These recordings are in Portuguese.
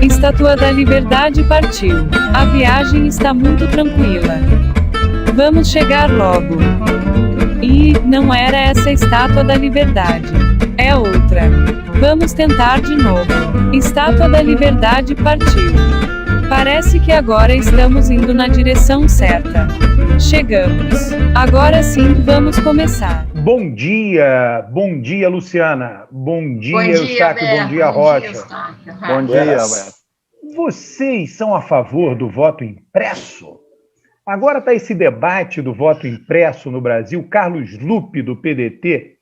Estátua da Liberdade partiu. A viagem está muito tranquila. Vamos chegar logo. E não era essa a Estátua da Liberdade. É outra. Vamos tentar de novo. Estátua da Liberdade partiu. Parece que agora estamos indo na direção certa. Chegamos. Agora sim, vamos começar. Bom dia, Luciana. Bom dia, Eustáquio. Bom dia, Rocha. Bom dia, Alberto. Vocês são a favor do voto impresso? Agora está esse debate do voto impresso no Brasil. Carlos Lupe, do PDT,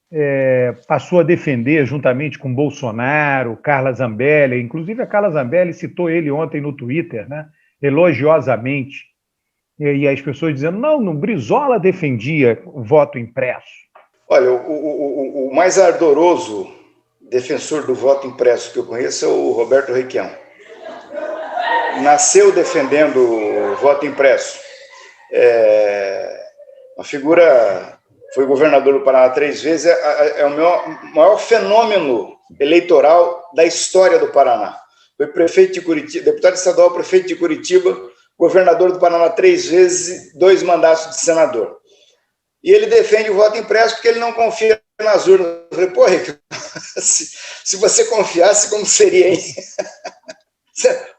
passou a defender, juntamente com Bolsonaro, Carla Zambelli. Inclusive, a Carla Zambelli citou ele ontem no Twitter, né, elogiosamente. E as pessoas dizendo, não, Brizola defendia o voto impresso. Olha, o mais ardoroso defensor do voto impresso que eu conheço é o Roberto Requião. Nasceu defendendo o voto impresso. Uma figura, foi governador do Paraná 3 vezes, é o maior fenômeno eleitoral da história do Paraná. Foi prefeito de Curitiba, deputado estadual, prefeito de Curitiba, governador do Paraná 3 vezes, 2 mandatos de senador. E ele defende o voto impresso porque ele não confia nas urnas. Eu falei, pô, Ricardo, se você confiasse, como seria, hein?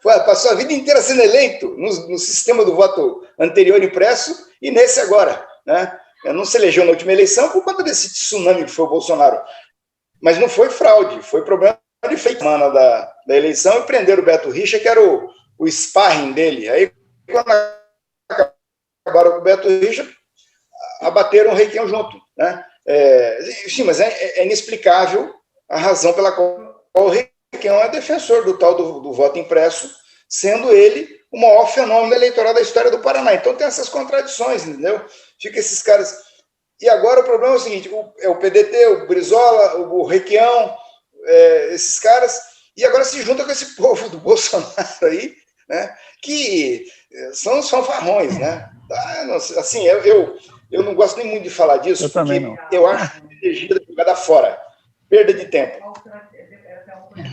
Passou a vida inteira sendo eleito no sistema do voto anterior impresso e nesse agora, né? Não se elegeu na última eleição por conta desse tsunami que foi o Bolsonaro. Mas não foi fraude, foi problema de fake semana da eleição e prenderam o Beto Richa, que era o sparring dele. Aí, quando acabaram com o Beto Richa, abateram o Requião junto, né? Sim, mas é inexplicável a razão pela qual o Requião é defensor do tal do voto impresso, sendo ele o maior fenômeno eleitoral da história do Paraná. Então tem essas contradições, entendeu? Fica esses caras... E agora o problema é o seguinte, o PDT, o Brizola, o Requião, esses caras, e agora se junta com esse povo do Bolsonaro aí, né? Que são os fanfarrões, né? Assim, eu não gosto nem muito de falar disso, porque eu acho energia jogada fora. Perda de tempo.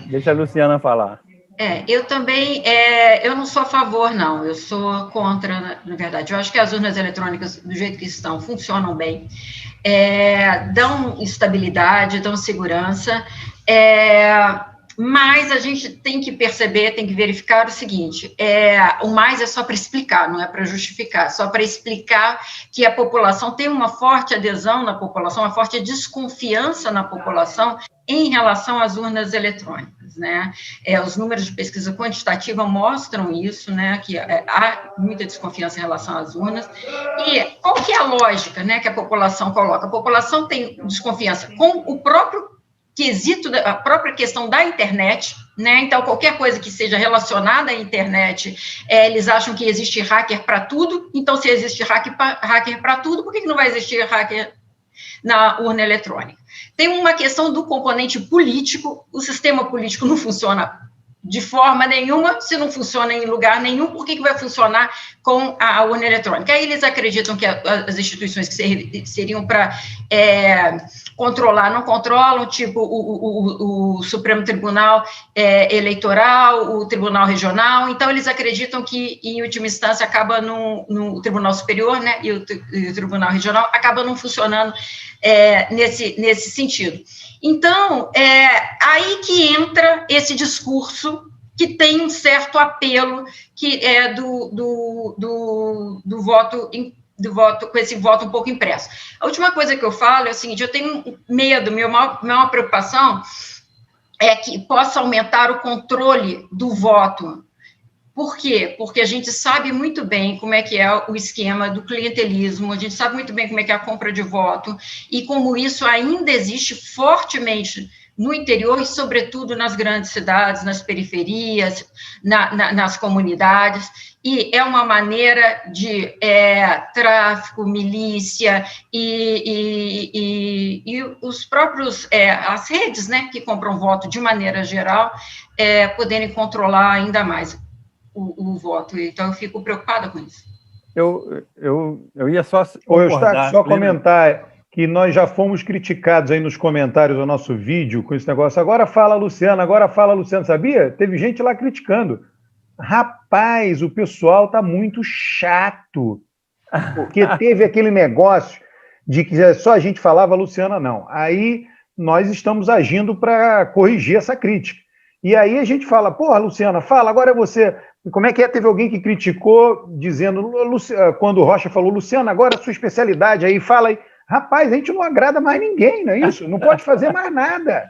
Deixa a Luciana falar. Eu também, eu não sou a favor, não. Eu sou contra, na verdade. Eu acho que as urnas eletrônicas, do jeito que estão, funcionam bem. Dão estabilidade, dão segurança. Mas a gente tem que perceber, tem que verificar o seguinte, o mais é só para explicar, não é para justificar, só para explicar que a população tem uma forte adesão na população, uma forte desconfiança na população em relação às urnas eletrônicas, né? Os números de pesquisa quantitativa mostram isso, né, que há muita desconfiança em relação às urnas. E qual que é a lógica, né, que a população coloca? A população tem desconfiança com o próprio quesito, a própria questão da internet, né? Então, qualquer coisa que seja relacionada à internet, eles acham que existe hacker para tudo. Então, se existe hacker para tudo, por que não vai existir hacker na urna eletrônica? Tem uma questão do componente político. O sistema político não funciona de forma nenhuma. Se não funciona em lugar nenhum, por que vai funcionar com a urna eletrônica? Aí eles acreditam que as instituições que seriam para controlar, não controlam, tipo o Supremo Tribunal Eleitoral, o Tribunal Regional. Então, eles acreditam que, em última instância, acaba no Tribunal Superior, né, e o Tribunal Regional acaba não funcionando nesse sentido. Então, aí que entra esse discurso que tem um certo apelo, que é do voto com esse voto um pouco impresso. A última coisa que eu falo é o seguinte, eu tenho medo, minha maior preocupação é que possa aumentar o controle do voto. Por quê? Porque a gente sabe muito bem como é que é o esquema do clientelismo, a gente sabe muito bem como é que é a compra de voto, e como isso ainda existe fortemente no interior e, sobretudo, nas grandes cidades, nas periferias, nas comunidades, e é uma maneira de tráfico, milícia e os próprios, as redes, né, que compram voto de maneira geral, poderem controlar ainda mais o voto. Então, eu fico preocupada com isso. Eu ia só concordar. Só comentar, que nós já fomos criticados aí nos comentários do nosso vídeo com esse negócio. Agora fala, Luciana, sabia? Teve gente lá criticando. Rapaz, o pessoal tá muito chato, porque teve aquele negócio de que só a gente falava, Luciana não. Aí nós estamos agindo para corrigir essa crítica. E aí a gente fala, porra, Luciana, fala, agora é você. Como é que é? Teve alguém que criticou, dizendo, quando o Rocha falou, Luciana, agora é a sua especialidade, aí fala aí. Rapaz, a gente não agrada mais ninguém, não é isso? Não pode fazer mais nada.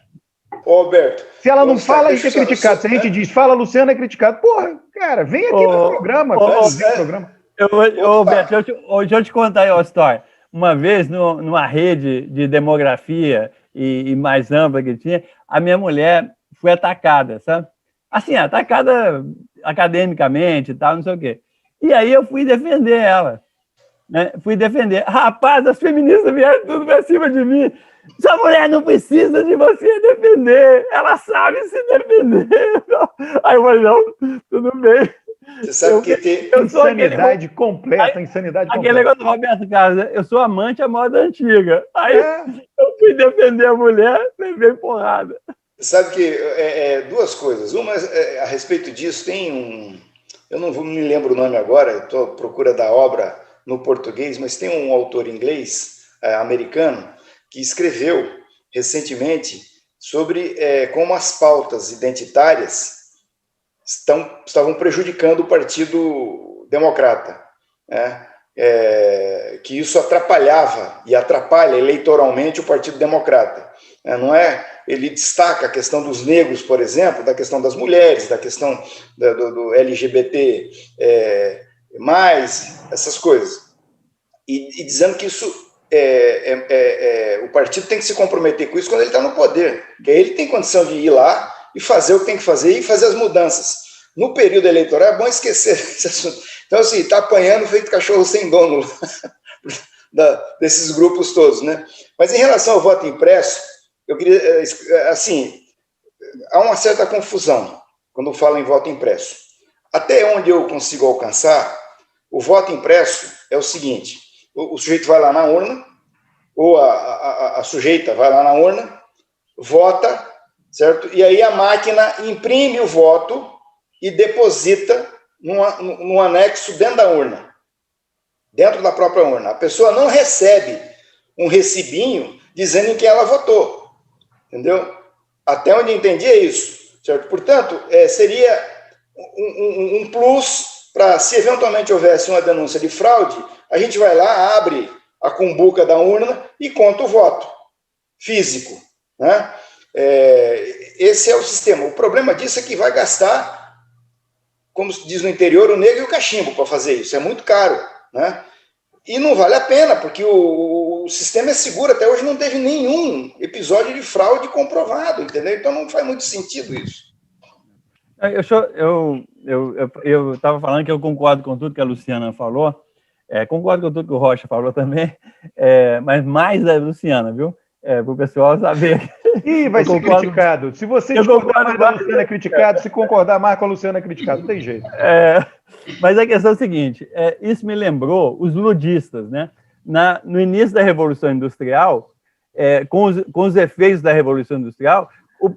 Ô, Alberto. Se ela não fala, a gente é criticado. Se a gente diz, fala, Luciana, é criticado. Porra, cara, vem aqui no programa. Programa. Alberto, deixa eu te contar aí uma história. Uma vez, numa rede de demografia e mais ampla que tinha, a minha mulher foi atacada, sabe? Assim, atacada academicamente e tal, não sei o quê. E aí eu fui defender ela. Né? Fui defender. Rapaz, as feministas vieram tudo pra cima de mim. Sua mulher não precisa de você defender. Ela sabe se defender. Aí eu falei, não, tudo bem. Você sabe que tem insanidade completa, insanidade completa. Aquele negócio do Roberto Carlos, eu sou amante à moda antiga. Aí eu fui defender a mulher, levei porrada. Sabe que duas coisas. Uma, a respeito disso, tem eu não me lembro o nome agora, estou à procura da obra no português, mas tem um autor inglês, americano, que escreveu recentemente sobre como as pautas identitárias estavam prejudicando o Partido Democrata, né? Que isso atrapalhava e atrapalha eleitoralmente o Partido Democrata. Não é? Ele destaca a questão dos negros, por exemplo, da questão das mulheres, da questão do LGBT, essas coisas. E dizendo que isso o partido tem que se comprometer com isso quando ele está no poder, que aí ele tem condição de ir lá e fazer o que tem que fazer e fazer as mudanças. No período eleitoral é bom esquecer esse assunto. Então, assim, está apanhando feito cachorro sem dono desses grupos todos, né? Mas em relação ao voto impresso, eu queria, assim, há uma certa confusão quando fala em voto impresso. Até onde eu consigo alcançar, o voto impresso é o seguinte: o sujeito vai lá na urna, ou a sujeita vai lá na urna, vota, certo? E aí a máquina imprime o voto e deposita num anexo dentro da urna, dentro da própria urna. A pessoa não recebe um recibinho dizendo em que ela votou, entendeu? Até onde eu entendi é isso, certo? Portanto, seria um plus para, se eventualmente houvesse uma denúncia de fraude, a gente vai lá, abre a cumbuca da urna e conta o voto físico, né? Esse é o sistema. O problema disso é que vai gastar, como se diz no interior, o negro e o cachimbo para fazer isso. É muito caro, né? E não vale a pena, porque o sistema é seguro. Até hoje não teve nenhum episódio de fraude comprovado, entendeu? Então não faz muito sentido isso. Eu estava falando que eu concordo com tudo que a Luciana falou, concordo com tudo que o Rocha falou também, mas mais a Luciana, viu? Para o pessoal saber. Ih, vai ser criticado. Se você discordar mais da Luciana é criticado, se concordar mais com a Luciana é criticado, não tem jeito. Mas a questão é a seguinte, isso me lembrou os ludistas, né? No início da Revolução Industrial, com os efeitos da Revolução Industrial,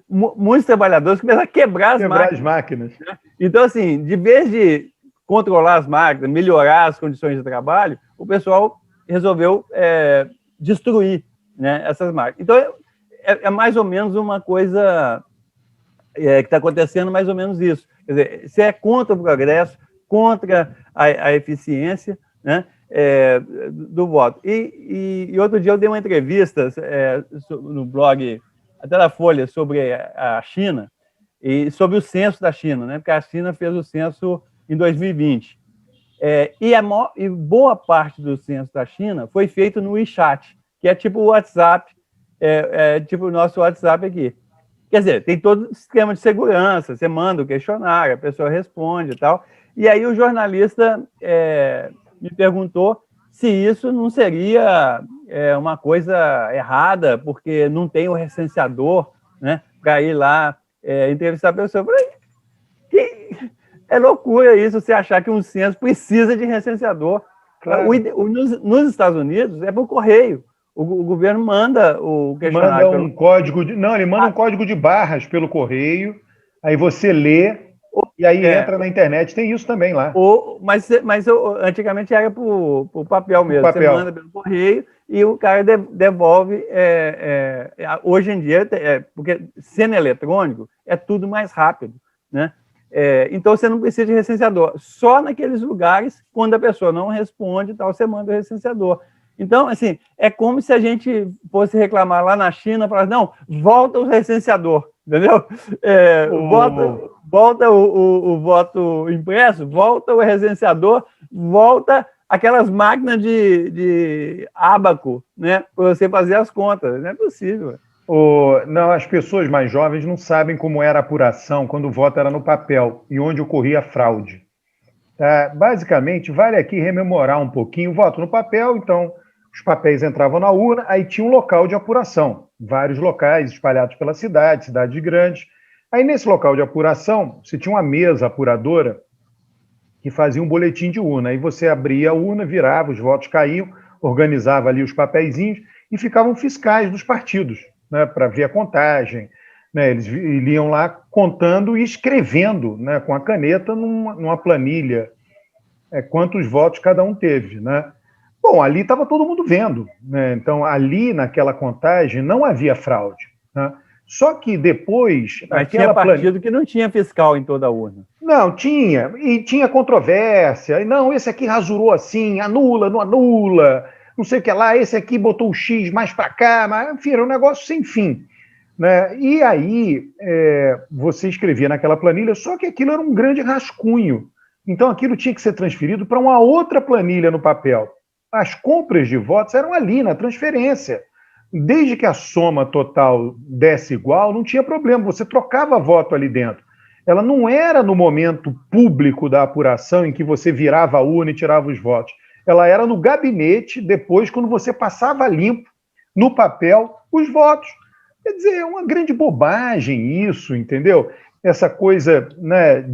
muitos trabalhadores começaram a quebrar as máquinas. Né? Então, assim, de vez de controlar as máquinas, melhorar as condições de trabalho, o pessoal resolveu destruir, né, essas máquinas. Então, é mais ou menos uma coisa que está acontecendo, mais ou menos isso. Quer dizer, se é contra o progresso, contra a eficiência, né, do voto. E outro dia eu dei uma entrevista no blog, até da Folha, sobre a China e sobre o censo da China, né, porque a China fez o censo em 2020. E boa parte do censo da China foi feito no WeChat, que é tipo o WhatsApp, tipo o nosso WhatsApp aqui. Quer dizer, tem todo o esquema de segurança, você manda o questionário, a pessoa responde e tal. E aí o jornalista me perguntou se isso não seria uma coisa errada, porque não tem o recenseador, né, para ir lá entrevistar a pessoa. Eu falei, é loucura isso, você achar que um censo precisa de recenseador. Claro. Nos Estados Unidos é por correio. O governo manda o questionário. Manda um código ele manda um código de barras pelo correio, aí você lê, e aí entra na internet. Tem isso também lá. Mas antigamente era por papel mesmo. Papel. Você manda pelo correio e o cara devolve. Hoje em dia, porque sendo eletrônico, é tudo mais rápido, né? Então, você não precisa de recenseador. Só naqueles lugares, quando a pessoa não responde, você manda o recenseador. Então, assim, é como se a gente fosse reclamar lá na China, falar, não, volta o recenseador, entendeu? Volta o voto impresso, volta o recenseador, volta aquelas máquinas de ábaco, né, para você fazer as contas. Não é possível. Não, as pessoas mais jovens não sabem como era a apuração quando o voto era no papel e onde ocorria a fraude. Basicamente, vale aqui rememorar um pouquinho o voto no papel. Então, os papéis entravam na urna, aí tinha um local de apuração, vários locais espalhados pela cidade, cidades grandes. Aí, nesse local de apuração, você tinha uma mesa apuradora que fazia um boletim de urna. Aí você abria a urna, virava, os votos caíam, organizava ali os papeizinhos e ficavam fiscais dos partidos, né, para ver a contagem. Né, eles iam lá contando e escrevendo, né, com a caneta numa planilha quantos votos cada um teve. Né? Bom, ali estava todo mundo vendo. Né? Então, ali naquela contagem não havia fraude. Né? Só que depois... Mas tinha partido que não tinha fiscal em toda a urna. Não, tinha. E tinha controvérsia. E não, esse aqui rasurou assim, anula, não anula, não sei o que lá, esse aqui botou o X mais para cá, mas, enfim, era um negócio sem fim. Né? E aí você escrevia naquela planilha, só que aquilo era um grande rascunho. Então aquilo tinha que ser transferido para uma outra planilha no papel. As compras de votos eram ali, na transferência. Desde que a soma total desse igual, não tinha problema, você trocava voto ali dentro. Ela não era no momento público da apuração em que você virava a urna e tirava os votos. Ela era no gabinete, depois, quando você passava limpo, no papel, os votos. Quer dizer, é uma grande bobagem isso, entendeu? Essa coisa, né,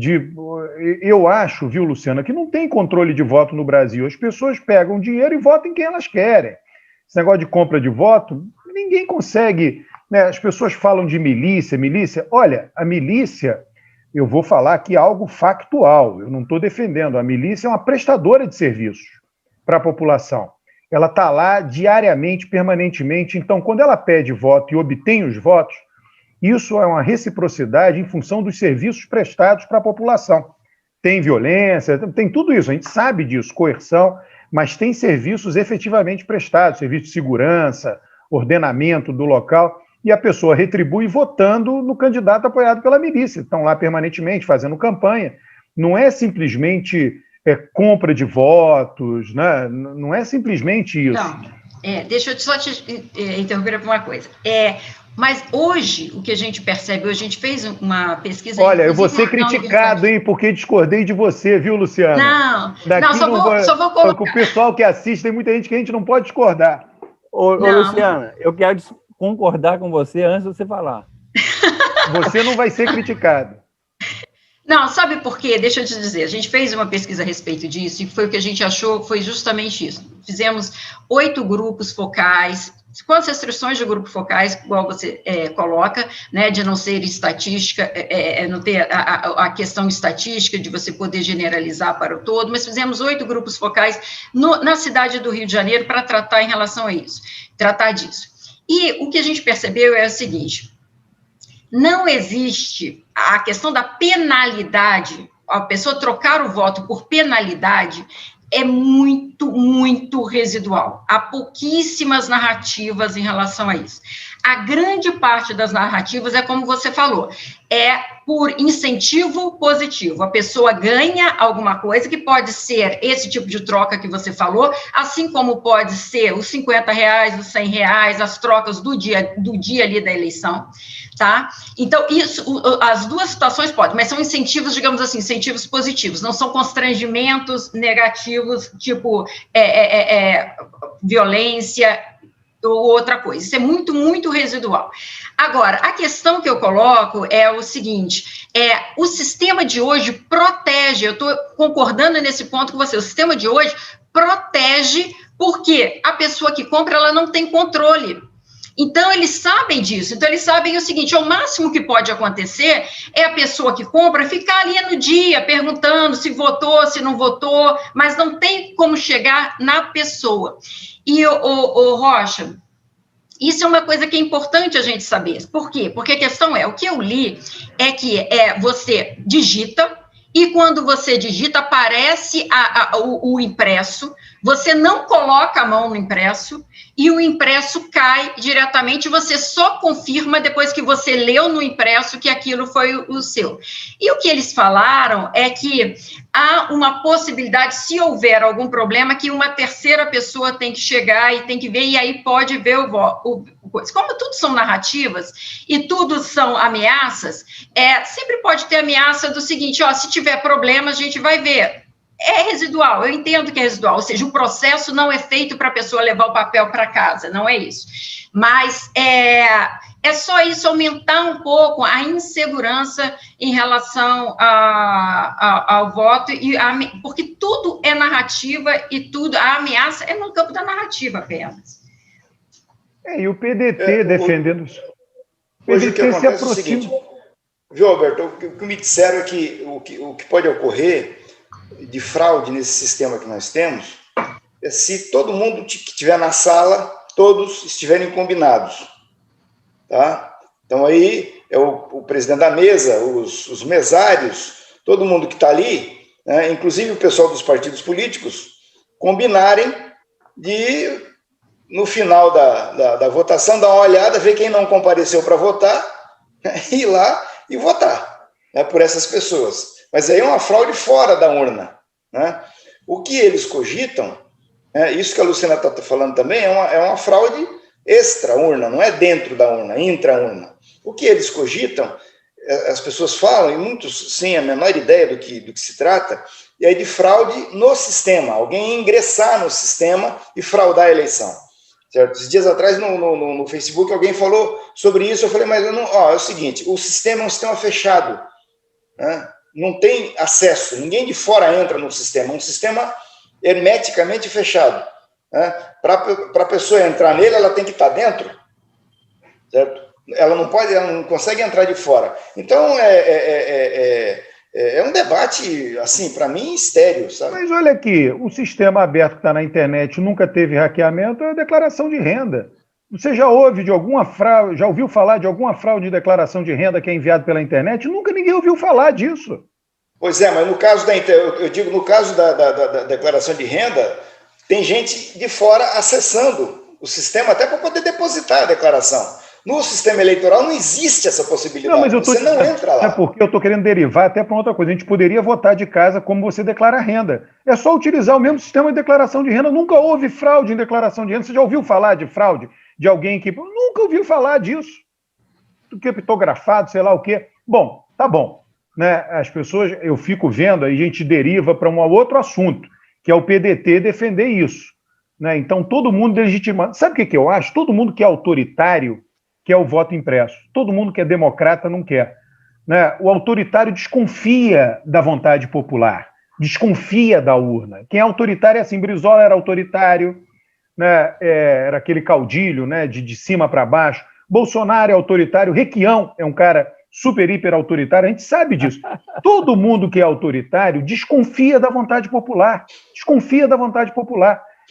eu acho, viu, Luciana, que não tem controle de voto no Brasil. As pessoas pegam dinheiro e votam em quem elas querem. Esse negócio de compra de voto, ninguém consegue... Né, as pessoas falam de milícia. Olha, a milícia, eu vou falar aqui algo factual, eu não estou defendendo. A milícia é uma prestadora de serviços para a população. Ela está lá diariamente, permanentemente. Então, quando ela pede voto e obtém os votos, isso é uma reciprocidade em função dos serviços prestados para a população. Tem violência, tem tudo isso, a gente sabe disso, coerção, mas tem serviços efetivamente prestados, serviço de segurança, ordenamento do local, e a pessoa retribui votando no candidato apoiado pela milícia. Estão lá permanentemente fazendo campanha. Não é simplesmente... compra de votos, né? Não é simplesmente isso. Não, deixa eu só te interromper por uma coisa. Mas hoje, o que a gente percebe, hoje a gente fez uma pesquisa... Olha, eu vou ser criticado, hein, porque discordei de você, viu, Luciana? Só vou colocar. O pessoal que assiste, tem muita gente que a gente não pode discordar. Ô, Luciana, eu quero concordar com você antes de você falar. Você não vai ser criticado. Não, sabe por quê? Deixa eu te dizer, a gente fez uma pesquisa a respeito disso e foi o que a gente achou, foi justamente isso. Fizemos 8 grupos focais, com as restrições de grupos focais, igual você coloca, né, de não ser estatística, não ter a questão estatística de você poder generalizar para o todo, mas fizemos 8 grupos focais na cidade do Rio de Janeiro para tratar em relação a isso, tratar disso. E o que a gente percebeu é o seguinte... Não existe a questão da penalidade, a pessoa trocar o voto por penalidade é muito, muito residual. Há pouquíssimas narrativas em relação a isso. A grande parte das narrativas é como você falou, é por incentivo positivo. A pessoa ganha alguma coisa que pode ser esse tipo de troca que você falou, assim como pode ser os R$50, os R$100, as trocas do dia ali da eleição, tá? Então, isso, as duas situações podem, mas são incentivos, digamos assim, incentivos positivos, não são constrangimentos negativos, tipo violência, ou outra coisa, isso é muito, muito residual. Agora, a questão que eu coloco é o seguinte, o sistema de hoje protege, eu estou concordando nesse ponto com você, o sistema de hoje protege Porque a pessoa que compra, ela não tem controle. Então, eles sabem disso. Então, eles sabem o seguinte, o máximo que pode acontecer é a pessoa que compra ficar ali no dia, perguntando se votou, se não votou, mas não tem como chegar na pessoa. E, o Rocha, isso é uma coisa que é importante a gente saber. Por quê? Porque a questão o que eu li é que você digita, e quando você digita, aparece o impresso, você não coloca a mão no impresso, e o impresso cai diretamente, você só confirma depois que você leu no impresso que aquilo foi o seu. E o que eles falaram é que há uma possibilidade, se houver algum problema, que uma terceira pessoa tem que chegar e tem que ver, e aí pode ver o coisa. Como tudo são narrativas e tudo são ameaças, sempre pode ter ameaça do seguinte, se tiver problema, a gente vai ver. É residual, eu entendo que é residual, ou seja, o processo não é feito para a pessoa levar o papel para casa, não é isso. Mas é só isso, aumentar um pouco a insegurança em relação ao voto, porque tudo é narrativa e a ameaça é no campo da narrativa apenas. E o PDT defendendo isso. Hoje o que acontece é o seguinte, viu, Alberto, o que me disseram é que o que pode ocorrer de fraude nesse sistema que nós temos é se todo mundo que estiver na sala, todos estiverem combinados, tá? Então aí é o presidente da mesa, os mesários, todo mundo que está ali, né, inclusive o pessoal dos partidos políticos, combinarem de, no final da votação, dar uma olhada, ver quem não compareceu para votar, ir lá e votar, né, por essas pessoas. Mas aí é uma fraude fora da urna, né? O que eles cogitam, isso que a Luciana está falando também, é uma fraude extra-urna, não é dentro da urna, intra-urna. O que eles cogitam, as pessoas falam, e muitos sem a menor ideia do que se trata, é de fraude no sistema, alguém ingressar no sistema e fraudar a eleição. Certo? Esses dias atrás, no Facebook, alguém falou sobre isso, eu falei, mas é o seguinte, o sistema é um sistema fechado, né? Não tem acesso, ninguém de fora entra no sistema, é um sistema hermeticamente fechado, né? Para a pessoa entrar nele, ela tem que estar dentro, certo? Ela não consegue entrar de fora. Então, é um debate, assim, para mim, estéril, sabe? Mas olha aqui, o sistema aberto que está na internet nunca teve hackeamento, é a declaração de renda. Você já ouviu falar de alguma fraude de declaração de renda que é enviado pela internet? Nunca ninguém ouviu falar disso. Pois é, mas no caso no caso da declaração de renda, tem gente de fora acessando o sistema até para poder depositar a declaração. No sistema eleitoral não existe essa possibilidade, não, mas você não entra lá. É porque eu estou querendo derivar até para outra coisa. A gente poderia votar de casa como você declara a renda. É só utilizar o mesmo sistema de declaração de renda. Nunca houve fraude em declaração de renda. Você já ouviu falar de fraude? De alguém que... Nunca ouviu falar disso. Criptografado, sei lá o quê. Bom, tá bom. Né? As pessoas, eu fico vendo, aí a gente deriva para um outro assunto, que é o PDT defender isso. Né? Então, todo mundo legitimando. Sabe o que eu acho? Todo mundo que é autoritário quer o voto impresso. Todo mundo que é democrata não quer. Né? O autoritário desconfia da vontade popular, desconfia da urna. Quem é autoritário é assim. Brizola era autoritário, né? Era aquele caudilho, né? de cima para baixo. Bolsonaro é autoritário, Requião é um cara super, hiper autoritário, a gente sabe disso. Todo mundo que é autoritário desconfia da vontade popular,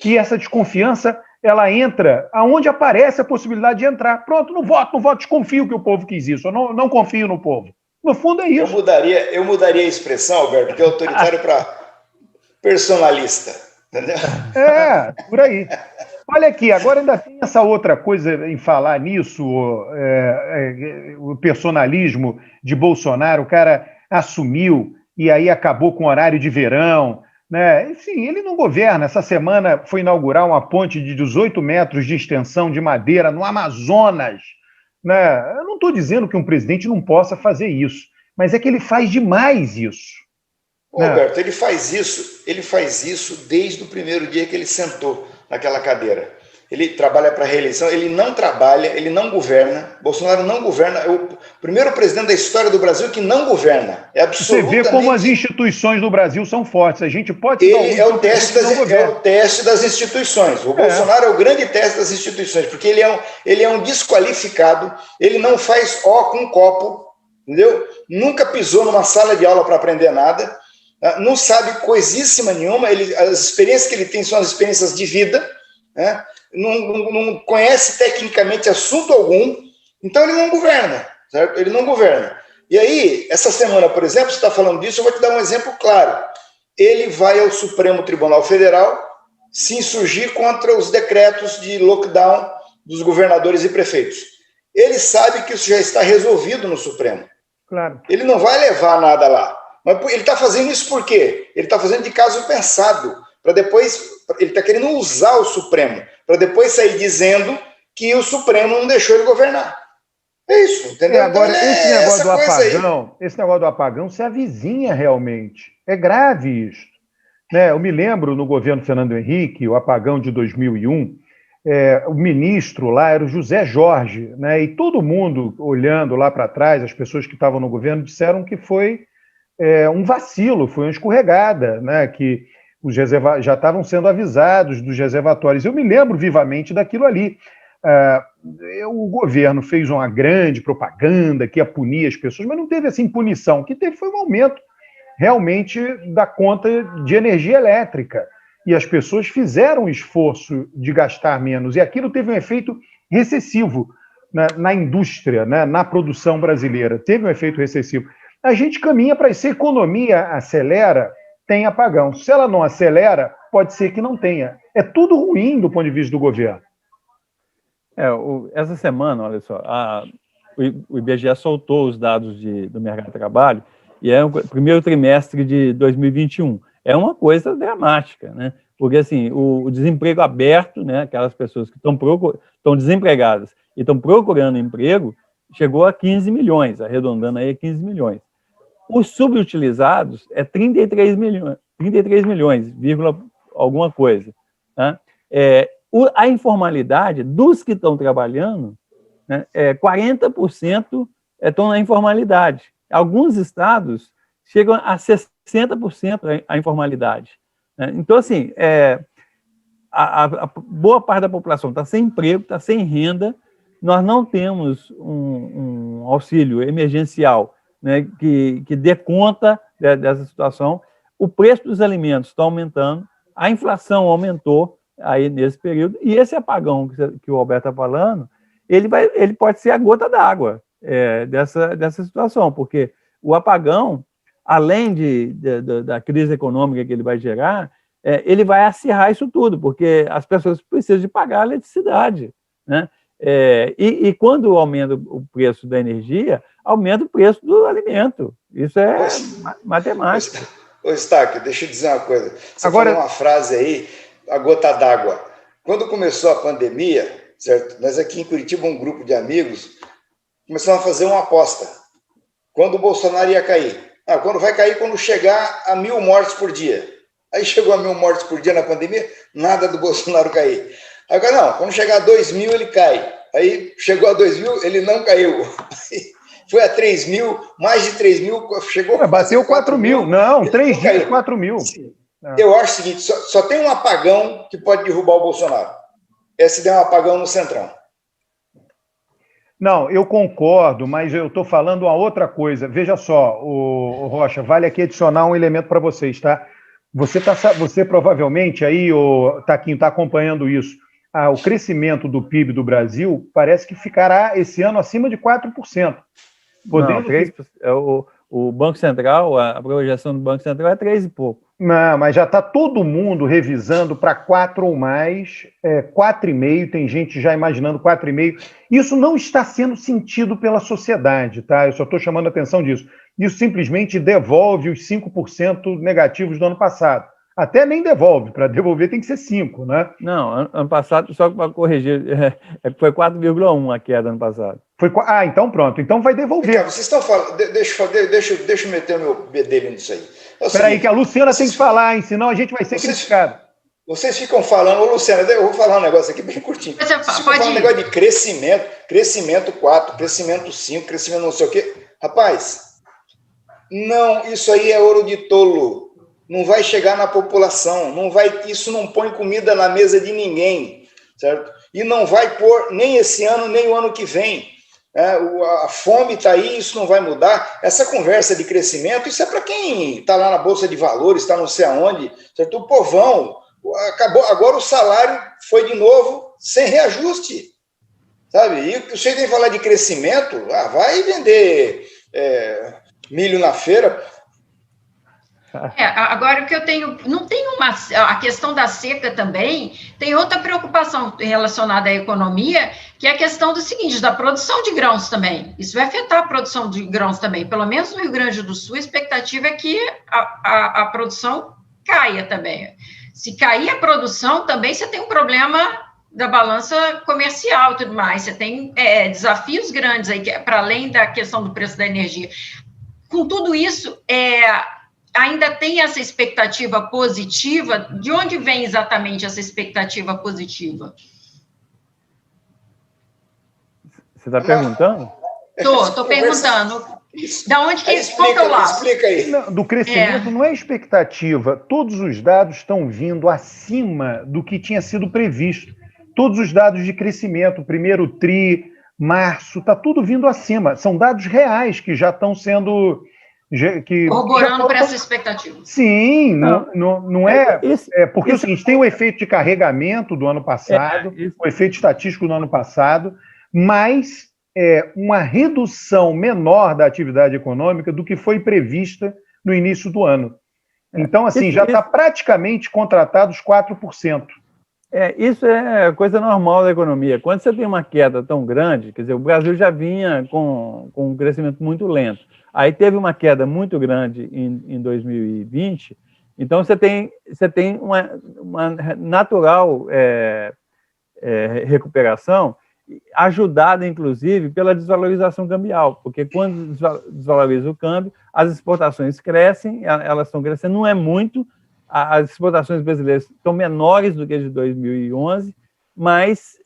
E essa desconfiança, ela entra aonde aparece a possibilidade de entrar. Pronto, não voto, desconfio que o povo quis isso, eu não confio no povo. No fundo é isso. Eu mudaria a expressão, Alberto, que é autoritário para personalista, entendeu? Por aí. Olha aqui, agora ainda tem essa outra coisa em falar nisso, o personalismo de Bolsonaro, o cara assumiu e aí acabou com o horário de verão, né? Enfim, ele não governa. Essa semana foi inaugurar uma ponte de 18 metros de extensão de madeira no Amazonas, né? Eu não estou dizendo que um presidente não possa fazer isso, mas é que ele faz demais isso. Roberto, ele faz isso desde o primeiro dia que ele sentou naquela cadeira. ele trabalha para a reeleição, ele não trabalha, ele não governa. Bolsonaro não governa, é o primeiro presidente da história do Brasil que não governa. É absolutamente... Você vê como as instituições do Brasil são fortes. A gente pode... Ele é o teste das instituições. O Bolsonaro é o grande teste das instituições, porque ele é um desqualificado, ele não faz ó com um copo, entendeu? Nunca pisou numa sala de aula para aprender nada, não sabe coisíssima nenhuma, as experiências que ele tem são as experiências de vida, né? Não conhece tecnicamente assunto algum, então ele não governa, certo? Ele não governa. E aí, essa semana, por exemplo, você está falando disso, eu vou te dar um exemplo claro. Ele vai ao Supremo Tribunal Federal se insurgir contra os decretos de lockdown dos governadores e prefeitos. Ele sabe que isso já está resolvido no Supremo. Claro. Ele não vai levar nada lá. Mas ele está fazendo isso por quê? Ele está fazendo de caso pensado, para depois... Ele está querendo usar o Supremo, para depois sair dizendo que o Supremo não deixou ele governar. É isso, entendeu? Agora, então, esse negócio do apagão se avizinha realmente. É grave isso. Né? Eu me lembro, no governo Fernando Henrique, o apagão de 2001, o ministro lá era o José Jorge, né? E todo mundo, olhando lá para trás, as pessoas que estavam no governo, disseram que foi um vacilo, foi uma escorregada, né? Que já estavam sendo avisados dos reservatórios. Eu me lembro vivamente daquilo ali. O governo fez uma grande propaganda que ia punir as pessoas, mas não teve assim punição. O que teve foi um aumento realmente da conta de energia elétrica. E as pessoas fizeram um esforço de gastar menos. E aquilo teve um efeito recessivo na indústria, né, na produção brasileira. Teve um efeito recessivo. A gente caminha para isso. Se a economia acelera, tem apagão. Se ela não acelera, pode ser que não tenha. É tudo ruim do ponto de vista do governo. Essa semana, olha só, o IBGE soltou os dados do mercado de trabalho e é o primeiro trimestre de 2021. É uma coisa dramática, né? Porque, assim, o desemprego aberto, né, aquelas pessoas que estão desempregadas e estão procurando emprego, chegou a 15 milhões, arredondando aí a 15 milhões. Os subutilizados é 33 milhões, vírgula alguma coisa. Né? A informalidade dos que estão trabalhando, né, 40% estão na informalidade. Alguns estados chegam a 60% a informalidade. Né? Então, assim, a boa parte da população está sem emprego, está sem renda, nós não temos um auxílio emergencial, né, que dê conta dessa situação. O preço dos alimentos está aumentando, a inflação aumentou aí nesse período, e esse apagão que o Alberto está falando, ele pode ser a gota d'água dessa situação, porque o apagão, além da crise econômica que ele vai gerar, ele vai acirrar isso tudo, porque as pessoas precisam de pagar a eletricidade, né? E quando aumenta o preço da energia, aumenta o preço do alimento. Isso é matemática. Ô, Stark, deixa eu dizer uma coisa. Você falou uma frase aí, a gota d'água. Quando começou a pandemia, certo? Nós aqui em Curitiba, um grupo de amigos, começamos a fazer uma aposta. Quando o Bolsonaro ia cair? Quando vai cair quando chegar a 1.000 mortes por dia. Aí chegou a 1.000 mortes por dia na pandemia, nada do Bolsonaro cair. Agora não, quando chegar a 2.000 ele cai. Aí chegou a 2.000, ele não caiu. Foi a 3.000, mais de 3.000, chegou... Bateu 4.000, não, 3 dias, 4.000. Eu acho o seguinte, só tem um apagão que pode derrubar o Bolsonaro. Se der um apagão no Centrão. Não, eu concordo, mas eu estou falando uma outra coisa. Veja só, o Rocha, vale aqui adicionar um elemento para vocês, tá? Você provavelmente aí, o Taquinho, está acompanhando isso. O crescimento do PIB do Brasil parece que ficará esse ano acima de 4%. Não, 3%, o Banco Central, a projeção do Banco Central é 3 e pouco. Não, mas já está todo mundo revisando para 4 ou mais, 4,5%, tem gente já imaginando 4,5%. Isso não está sendo sentido pela sociedade, tá? Eu só estou chamando a atenção disso. Isso simplesmente devolve os 5% negativos do ano passado. Até nem devolve, para devolver tem que ser 5%, né? Não, ano passado, só para corrigir, foi 4,1% a queda ano passado. Então pronto, então vai devolver. Cara, vocês estão falando, deixa eu meter o meu bedelho nisso aí. Espera aí, que a Luciana tem que falar, hein? Senão a gente vai ser criticado. Vocês ficam falando, ô Luciana, eu vou falar um negócio aqui bem curtinho. Vocês ficam falando um negócio de crescimento 4, crescimento 5, crescimento não sei o quê. Rapaz, não, isso aí é ouro de tolo. Não vai chegar na população, isso não põe comida na mesa de ninguém, certo? E não vai pôr nem esse ano, nem o ano que vem. A fome está aí, isso não vai mudar. Essa conversa de crescimento, isso é para quem está lá na Bolsa de Valores, está não sei aonde, certo? O povão, acabou, agora o salário foi de novo sem reajuste, sabe? E o senhor vem falar de crescimento, vai vender milho na feira. Agora, o que eu tenho, a questão da seca também, tem outra preocupação relacionada à economia, que é a questão do seguinte, da produção de grãos também. Isso vai afetar a produção de grãos também. Pelo menos no Rio Grande do Sul, a expectativa é que a produção caia também. Se cair a produção, também você tem um problema da balança comercial e tudo mais. Você tem desafios grandes aí, para além da questão do preço da energia. Com tudo isso, ainda tem essa expectativa positiva. De onde vem exatamente essa expectativa positiva? Você está perguntando? Estou perguntando. Da onde que eles contam lá? Explica aí. Não, do crescimento não é expectativa. Todos os dados estão vindo acima do que tinha sido previsto. Todos os dados de crescimento, primeiro tri, março, está tudo vindo acima. São dados reais que já estão sendo... corroborando para essa expectativa. Sim, não é... porque é o seguinte, tem o efeito de carregamento do ano passado, o efeito estatístico do ano passado, mas uma redução menor da atividade econômica do que foi prevista no início do ano. Então, assim, já está praticamente contratado os 4%. Isso é coisa normal da economia. Quando você tem uma queda tão grande, quer dizer, o Brasil já vinha com um crescimento muito lento. Aí teve uma queda muito grande em 2020, então você tem uma natural recuperação, ajudada, inclusive, pela desvalorização cambial, porque quando desvaloriza o câmbio, as exportações crescem, elas estão crescendo, não é muito, as exportações brasileiras estão menores do que as de 2011, mas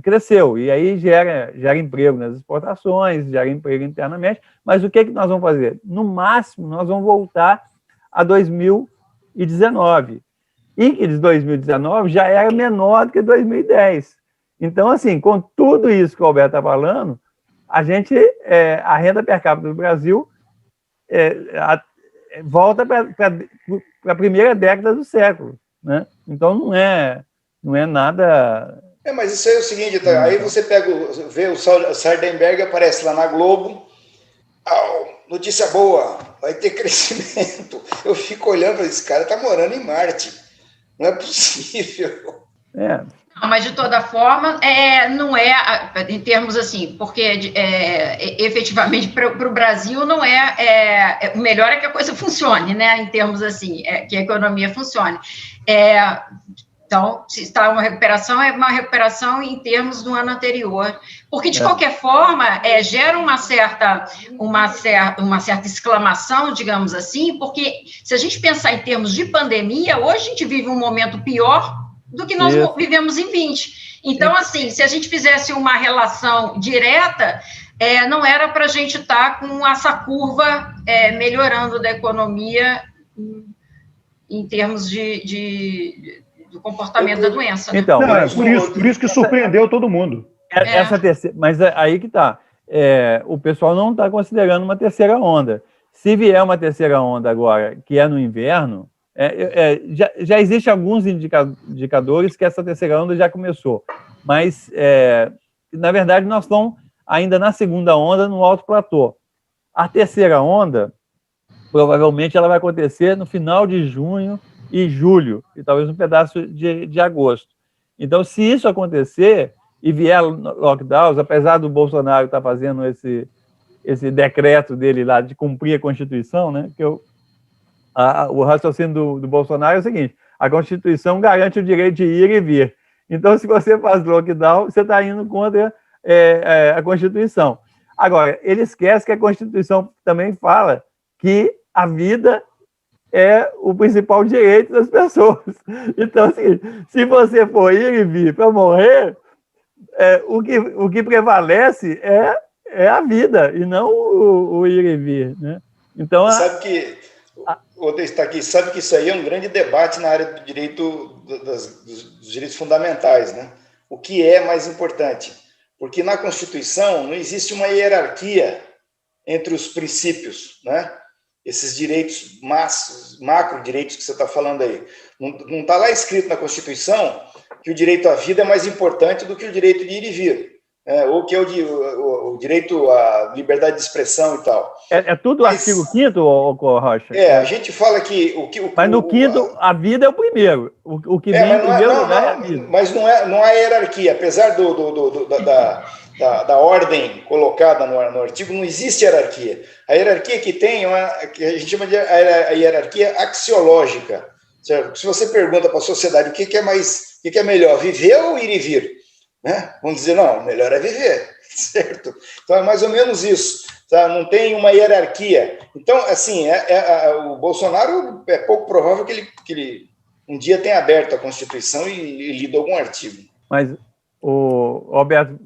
cresceu, e aí gera emprego nas exportações, gera emprego internamente, mas o que nós vamos fazer? No máximo, nós vamos voltar a 2019, e que de 2019 já era menor do que 2010. Então, assim, com tudo isso que o Alberto está falando, a renda per capita do Brasil volta para a primeira década do século, né? Então, não é nada... mas isso aí é o seguinte, aí você vê o Sardenberg aparece lá na Globo, notícia boa, vai ter crescimento. Eu fico olhando para esse cara, está morando em Marte. Não é possível. Não, mas, de toda forma, não é, em termos assim, porque efetivamente para o Brasil não o melhor é que a coisa funcione, né? Em termos assim, que a economia funcione. Então, se está uma recuperação, é uma recuperação em termos do ano anterior. Porque, de qualquer forma, gera uma certa exclamação, digamos assim, porque se a gente pensar em termos de pandemia, hoje a gente vive um momento pior do que nós vivemos em 20. Então, assim, se a gente fizesse uma relação direta, não era para a gente estar com essa curva melhorando da economia em termos do comportamento da doença. Né? Então, por isso que surpreendeu todo mundo. Essa terceira, mas aí que está. O pessoal não está considerando uma terceira onda. Se vier uma terceira onda agora, que é no inverno, já existem alguns indicadores que essa terceira onda já começou, mas, na verdade, nós estamos ainda na segunda onda, no alto platô. A terceira onda, provavelmente, ela vai acontecer no final de junho e julho, e talvez um pedaço de agosto. Então, se isso acontecer e vier lockdowns, apesar do Bolsonaro estar fazendo esse decreto dele lá de cumprir a Constituição, né, que o raciocínio do Bolsonaro é o seguinte: a Constituição garante o direito de ir e vir. Então, se você faz lockdown, você está indo contra a Constituição. Agora, ele esquece que a Constituição também fala que a vida é o principal direito das pessoas. Então, assim, se você for ir e vir para morrer, o que prevalece é a vida, e não o ir e vir, né? Então, sabe que isso aí é um grande debate na área do direito, dos direitos fundamentais, né? O que é mais importante? Porque na Constituição não existe uma hierarquia entre os princípios, né? Esses direitos macro-direitos que você está falando aí. Não está lá escrito na Constituição que o direito à vida é mais importante do que o direito de ir e vir, ou que é o direito à liberdade de expressão e tal. É tudo artigo 5º, Rocha? A gente fala que... Mas no 5º, a vida é o primeiro. O que vem em primeiro lugar é a vida. Mas não há hierarquia. Apesar da ordem colocada no artigo, não existe hierarquia. A hierarquia que tem que a gente chama de a hierarquia axiológica. Certo? Se você pergunta para a sociedade o que é melhor, viver ou ir e vir, né? Vamos dizer, não, melhor é viver, certo? Então é mais ou menos isso, tá? Não tem uma hierarquia. Então, assim, o Bolsonaro é pouco provável que ele um dia tenha aberto a Constituição e lido algum artigo. Mas, Alberto,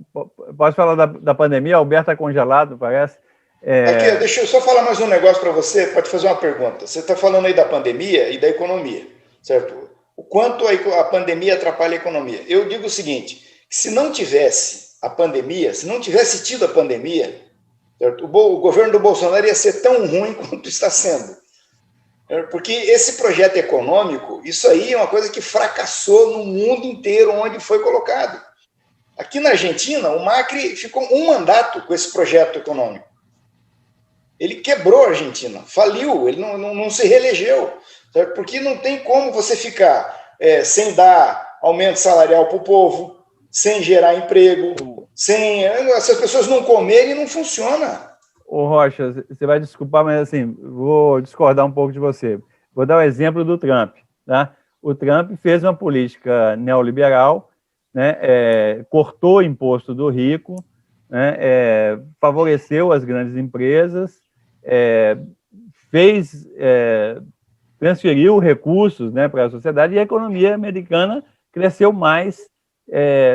pode falar da pandemia? O Alberto está congelado, parece. Aqui, deixa eu só falar mais um negócio para você, pode fazer uma pergunta. Você está falando aí da pandemia e da economia, certo? O quanto a pandemia atrapalha a economia. Eu digo o seguinte, que se não tivesse a pandemia, se não tivesse tido a pandemia, certo? O governo do Bolsonaro ia ser tão ruim quanto está sendo. Certo? Porque esse projeto econômico, isso aí é uma coisa que fracassou no mundo inteiro onde foi colocado. Aqui na Argentina, o Macri ficou um mandato com esse projeto econômico. Ele quebrou a Argentina, faliu, ele não se reelegeu, certo? Porque não tem como você ficar sem dar aumento salarial para o povo, sem gerar emprego, se as pessoas não comerem, não funciona. Ô Rocha, você vai desculpar, mas assim, vou discordar um pouco de você. Vou dar o exemplo do Trump. Tá? O Trump fez uma política neoliberal, né, cortou o imposto do rico, né, favoreceu as grandes empresas, transferiu recursos, né, para a sociedade, e a economia americana cresceu mais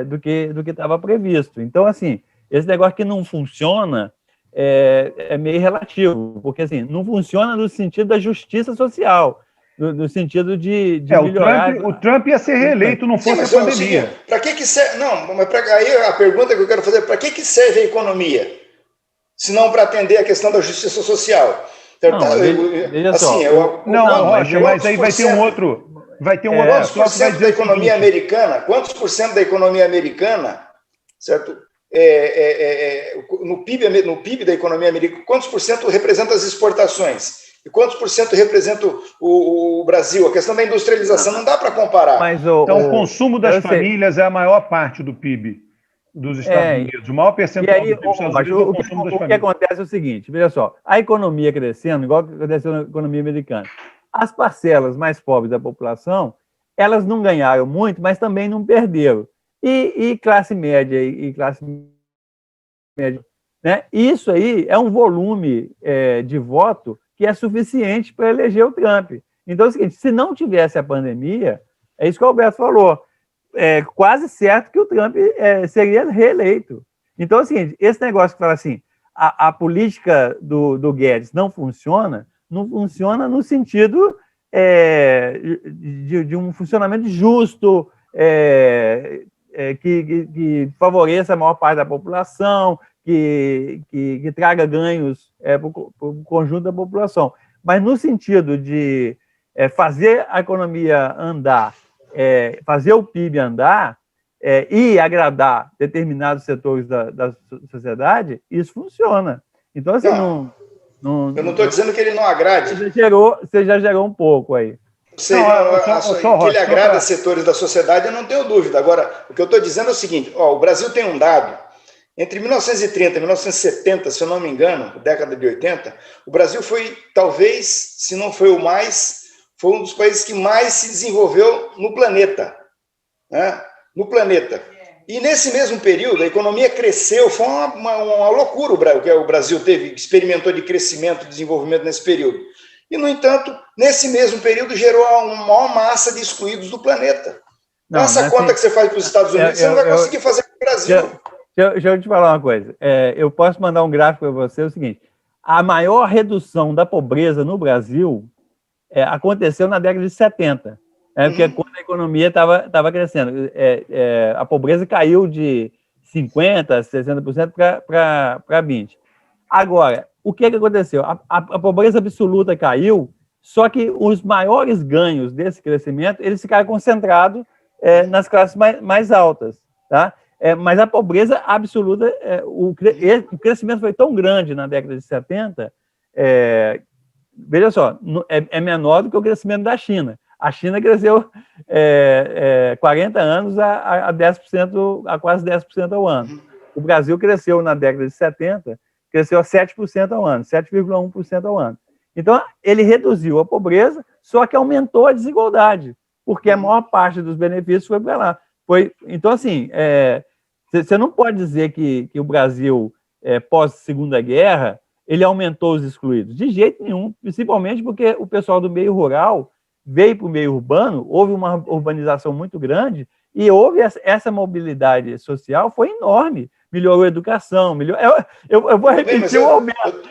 do que estava previsto. Então, assim, esse negócio que não funciona é meio relativo, porque assim, não funciona no sentido da justiça social, no sentido de melhorar... O Trump ia ser reeleito, não fosse a pandemia. Para que serve? Não, mas aí a pergunta que eu quero fazer, para que serve a economia? Se não para atender a questão da justiça social. Veja assim, só. Rocha, mas aí vai ter um outro... Vai ter um quantos por cento da economia americana? Quantos por cento da economia americana, certo? No PIB da economia americana, quantos por cento representa as exportações? E quantos por cento representa o Brasil? A questão da industrialização não dá para comparar. Então, o consumo das famílias é a maior parte do PIB dos Estados Unidos. O maior percentual do PIB dos Estados Unidos é o consumo das famílias. O que acontece é o seguinte, veja só, a economia crescendo, igual que aconteceu na economia americana, as parcelas mais pobres da população, elas não ganharam muito, mas também não perderam. E classe média e classe média, né? Isso aí é um volume de voto que é suficiente para eleger o Trump. Então é o seguinte, se não tivesse a pandemia, é isso que o Alberto falou, é quase certo que o Trump seria reeleito. Então é o seguinte, esse negócio que fala assim, a política do Guedes não funciona no sentido de um funcionamento justo, que favoreça a maior parte da população, que traga ganhos para o conjunto da população. Mas no sentido de fazer a economia andar, fazer o PIB andar e agradar determinados setores da sociedade, isso funciona. Então, assim, eu não estou dizendo que ele não agrade. Você já gerou um pouco aí. Que ele agrada setores da sociedade, eu não tenho dúvida. Agora, o que eu estou dizendo é o seguinte, o Brasil tem um dado, entre 1930 e 1970, se eu não me engano, década de 80, o Brasil foi, talvez, se não foi o mais, foi um dos países que mais se desenvolveu no planeta. Né? No planeta. E nesse mesmo período, a economia cresceu, foi uma loucura o que o Brasil experimentou de crescimento e desenvolvimento nesse período. E, no entanto, nesse mesmo período, gerou uma maior massa de excluídos do planeta. Então, essa conta que você faz para os Estados Unidos, você não vai conseguir fazer para o Brasil. Deixa eu te falar uma coisa. Eu posso mandar um gráfico para você, é o seguinte: a maior redução da pobreza no Brasil aconteceu na década de 70, porque quando a economia estava crescendo. A pobreza caiu de 50%, 60% para 20%. Agora, o que aconteceu? A pobreza absoluta caiu, só que os maiores ganhos desse crescimento, eles ficaram concentrados nas classes mais altas, tá? Mas a pobreza absoluta, o crescimento foi tão grande na década de 70, veja só, é menor do que o crescimento da China. A China cresceu 40 anos a 10%, a quase 10% ao ano. O Brasil cresceu na década de 70, cresceu a 7% ao ano, 7,1% ao ano. Então, ele reduziu a pobreza, só que aumentou a desigualdade, porque a maior parte dos benefícios foi para lá. Então, assim, você não pode dizer que o Brasil, pós-Segunda Guerra, ele aumentou os excluídos. De jeito nenhum, principalmente porque o pessoal do meio rural veio para o meio urbano, houve uma urbanização muito grande e houve essa mobilidade social, foi enorme. Melhorou a educação, eu vou repetir o Alberto.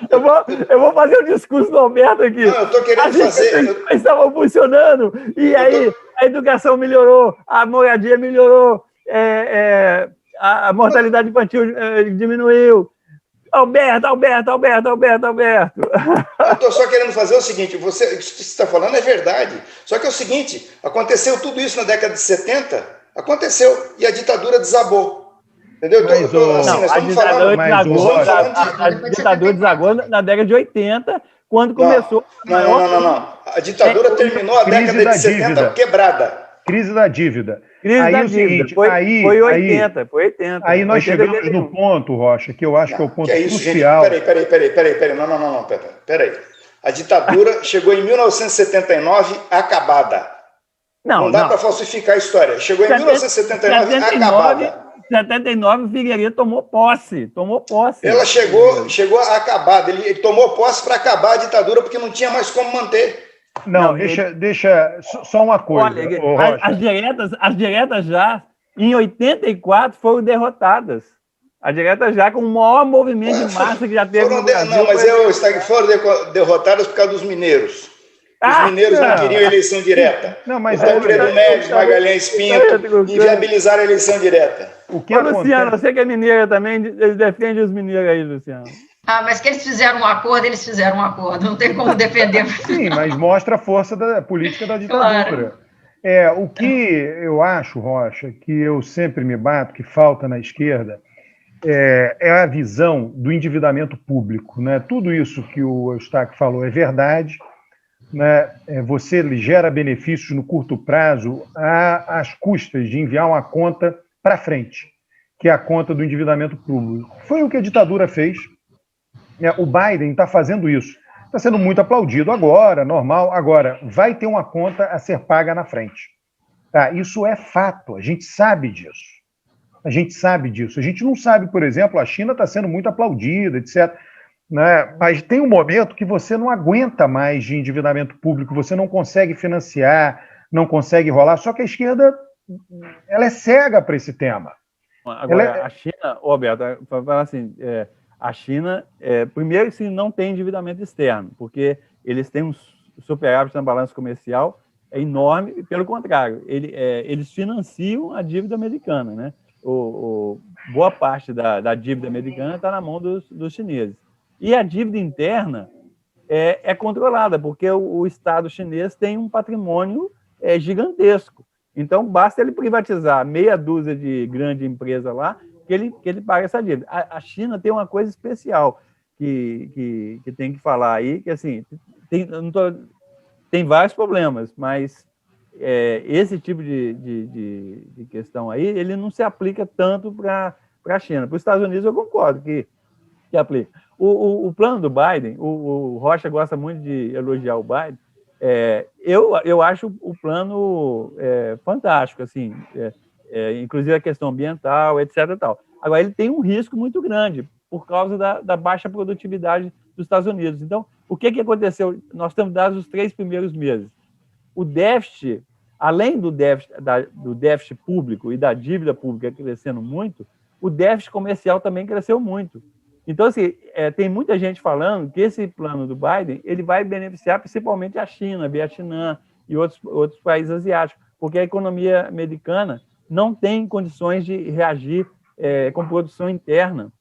Eu vou fazer o discurso do Alberto aqui. Não, eu estou querendo fazer. Estavam funcionando, e aí a educação melhorou, a moradia melhorou, a mortalidade infantil diminuiu. Alberto. Eu estou só querendo fazer o seguinte: isso que você está falando é verdade. Só que é o seguinte: aconteceu tudo isso na década de 70, aconteceu, e a ditadura desabou. Entendeu? A ditadura desagou na década de 80, quando começou... Não. A ditadura terminou a década de 70 quebrada. Crise da dívida. Crise da dívida. Foi 80. Aí nós chegamos no ponto, Rocha, que eu acho que é o ponto crucial. Peraí. Não. Peraí. A ditadura chegou em 1979 acabada. Não dá para falsificar a história. Chegou em 1979 acabada. 79, Figueiredo tomou posse. Ela chegou acabada. Ele tomou posse para acabar a ditadura, porque não tinha mais como manter. Não, deixa só uma coisa. Olha, as diretas já, em 84, foram derrotadas. As diretas já com o maior movimento de massa que já teve no Brasil. Não, mas foram derrotadas por causa dos mineiros. Os mineiros não queriam eleição direta. Mas Tancredo Neves, Magalhães Pinto inviabilizaram a eleição direta. Luciano, você que é mineira também, eles defendem os mineiros aí, Luciano. Mas que eles fizeram um acordo, não tem como defender. Sim, mas mostra a força da política da ditadura. Claro. O que eu acho, Rocha, que eu sempre me bato, que falta na esquerda, é a visão do endividamento público, né? Tudo isso que o Eustáquio falou é verdade, né? Você gera benefícios no curto prazo às custas de enviar uma conta para frente, que é a conta do endividamento público. Foi o que a ditadura fez. O Biden está fazendo isso. Está sendo muito aplaudido agora, normal. Agora, vai ter uma conta a ser paga na frente. Tá? Isso é fato, a gente sabe disso. A gente não sabe, por exemplo, a China está sendo muito aplaudida, etc. Né? Mas tem um momento que você não aguenta mais de endividamento público, você não consegue financiar, não consegue rolar. Só que a esquerda, ela é cega para esse tema. Agora, a China, Roberto, para falar assim, a China, primeiro, se não tem endividamento externo, porque eles têm um superávit na balança comercial enorme, e pelo contrário, eles financiam a dívida americana, né? Boa parte da dívida americana está na mão dos chineses. E a dívida interna é controlada, porque o Estado chinês tem um patrimônio gigantesco. Então, basta ele privatizar meia dúzia de grande empresa lá, que ele paga essa dívida. A China tem uma coisa especial que tem que falar aí, que assim, tem vários problemas, mas esse tipo de questão aí, ele não se aplica tanto para a China. Para os Estados Unidos, eu concordo que aplica. O plano do Biden, o Rocha gosta muito de elogiar o Biden, eu acho o plano fantástico, assim, inclusive a questão ambiental, etc. E tal. Agora, ele tem um risco muito grande por causa da baixa produtividade dos Estados Unidos. Então, O que aconteceu? Nós temos dados os 3 primeiros meses. O déficit, além do déficit público e da dívida pública crescendo muito, o déficit comercial também cresceu muito. Então, assim, tem muita gente falando que esse plano do Biden ele vai beneficiar principalmente a China, Vietnã e outros países asiáticos, porque a economia americana não tem condições de reagir com produção interna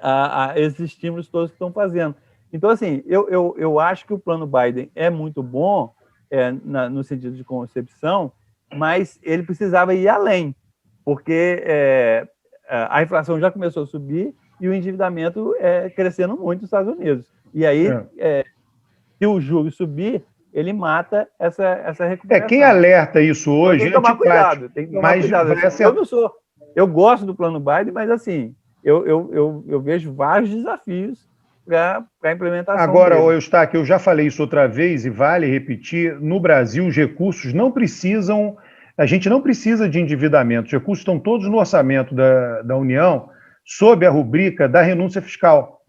a esses estímulos todos que estão fazendo. Então, assim, eu acho que o plano Biden é muito bom no sentido de concepção, mas ele precisava ir além, porque a inflação já começou a subir e o endividamento crescendo muito nos Estados Unidos. E aí, se o juro subir, ele mata essa recuperação. Quem alerta isso hoje... Tem que tomar cuidado. cuidado. Eu gosto do plano Biden, mas, assim, eu vejo vários desafios para a implementação Agora, dele. Eustáquio, eu já falei isso outra vez e vale repetir, no Brasil os recursos não precisam, a gente não precisa de endividamento, os recursos estão todos no orçamento da União, sob a rubrica da renúncia fiscal.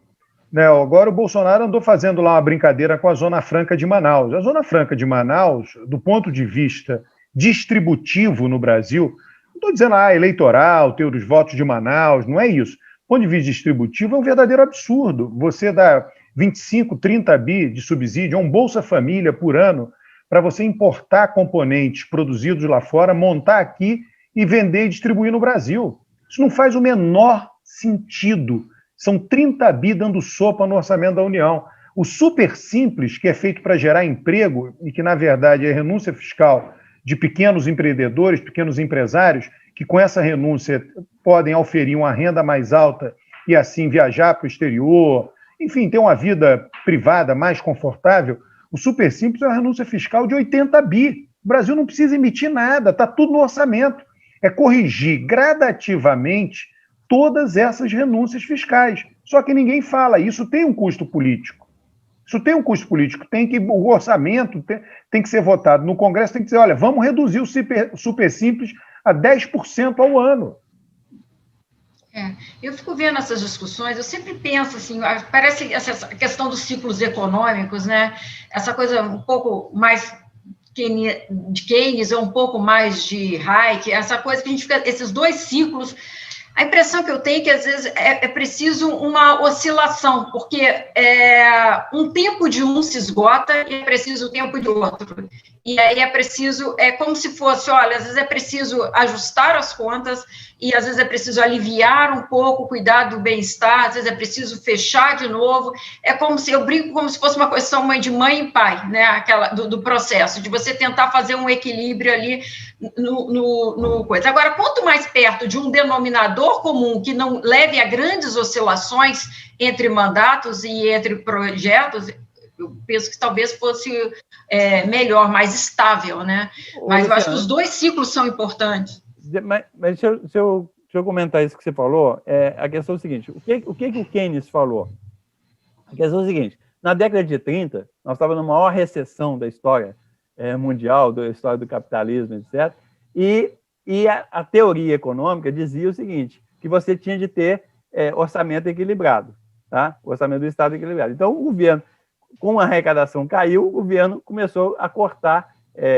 Né, agora o Bolsonaro andou fazendo lá uma brincadeira com a Zona Franca de Manaus. A Zona Franca de Manaus, do ponto de vista distributivo no Brasil, não estou dizendo eleitoral, ter os votos de Manaus, não é isso. Do ponto de vista distributivo, é um verdadeiro absurdo. Você dá 25, 30 bi de subsídio a um Bolsa Família por ano para você importar componentes produzidos lá fora, montar aqui e vender e distribuir no Brasil. Isso não faz o menor sentido. São 30 bi dando sopa no orçamento da União. O super simples, que é feito para gerar emprego e que, na verdade, é renúncia fiscal de pequenos empreendedores, pequenos empresários, que com essa renúncia podem auferir uma renda mais alta e assim viajar para o exterior, enfim, ter uma vida privada mais confortável. O super simples é uma renúncia fiscal de 80 bi. O Brasil não precisa emitir nada, está tudo no orçamento. É corrigir gradativamente todas essas renúncias fiscais. Só que ninguém fala, isso tem um custo político. Isso tem um custo político, o orçamento tem que ser votado no Congresso, tem que dizer, olha, vamos reduzir o super simples a 10% ao ano. Eu fico vendo essas discussões, eu sempre penso assim, parece essa questão dos ciclos econômicos, né? Essa coisa um pouco mais de Keynes ou um pouco mais de Hayek, essa coisa que a gente fica, esses dois ciclos. A impressão que eu tenho é que, às vezes, é preciso uma oscilação, porque um tempo de um se esgota e é preciso o tempo de outro. E aí é preciso, como se fosse, olha, às vezes é preciso ajustar as contas e às vezes é preciso aliviar um pouco, cuidar do bem-estar, às vezes é preciso fechar de novo. É como se, eu brinco como se fosse uma questão de mãe e pai, né? Aquela do processo, de você tentar fazer um equilíbrio ali no coisa. Agora, quanto mais perto de um denominador comum que não leve a grandes oscilações entre mandatos e entre projetos, eu penso que talvez fosse melhor, mais estável, né? Mas eu acho que os dois ciclos são importantes. Mas deixa eu comentar isso que você falou. A questão é o seguinte, o que o Keynes falou? A questão é o seguinte, na década de 30, nós estávamos na maior recessão da história mundial, da história do capitalismo, etc., e a teoria econômica dizia o seguinte, que você tinha de ter orçamento equilibrado, tá? O orçamento do Estado equilibrado. Então, o governo, com a arrecadação caiu, o governo começou a cortar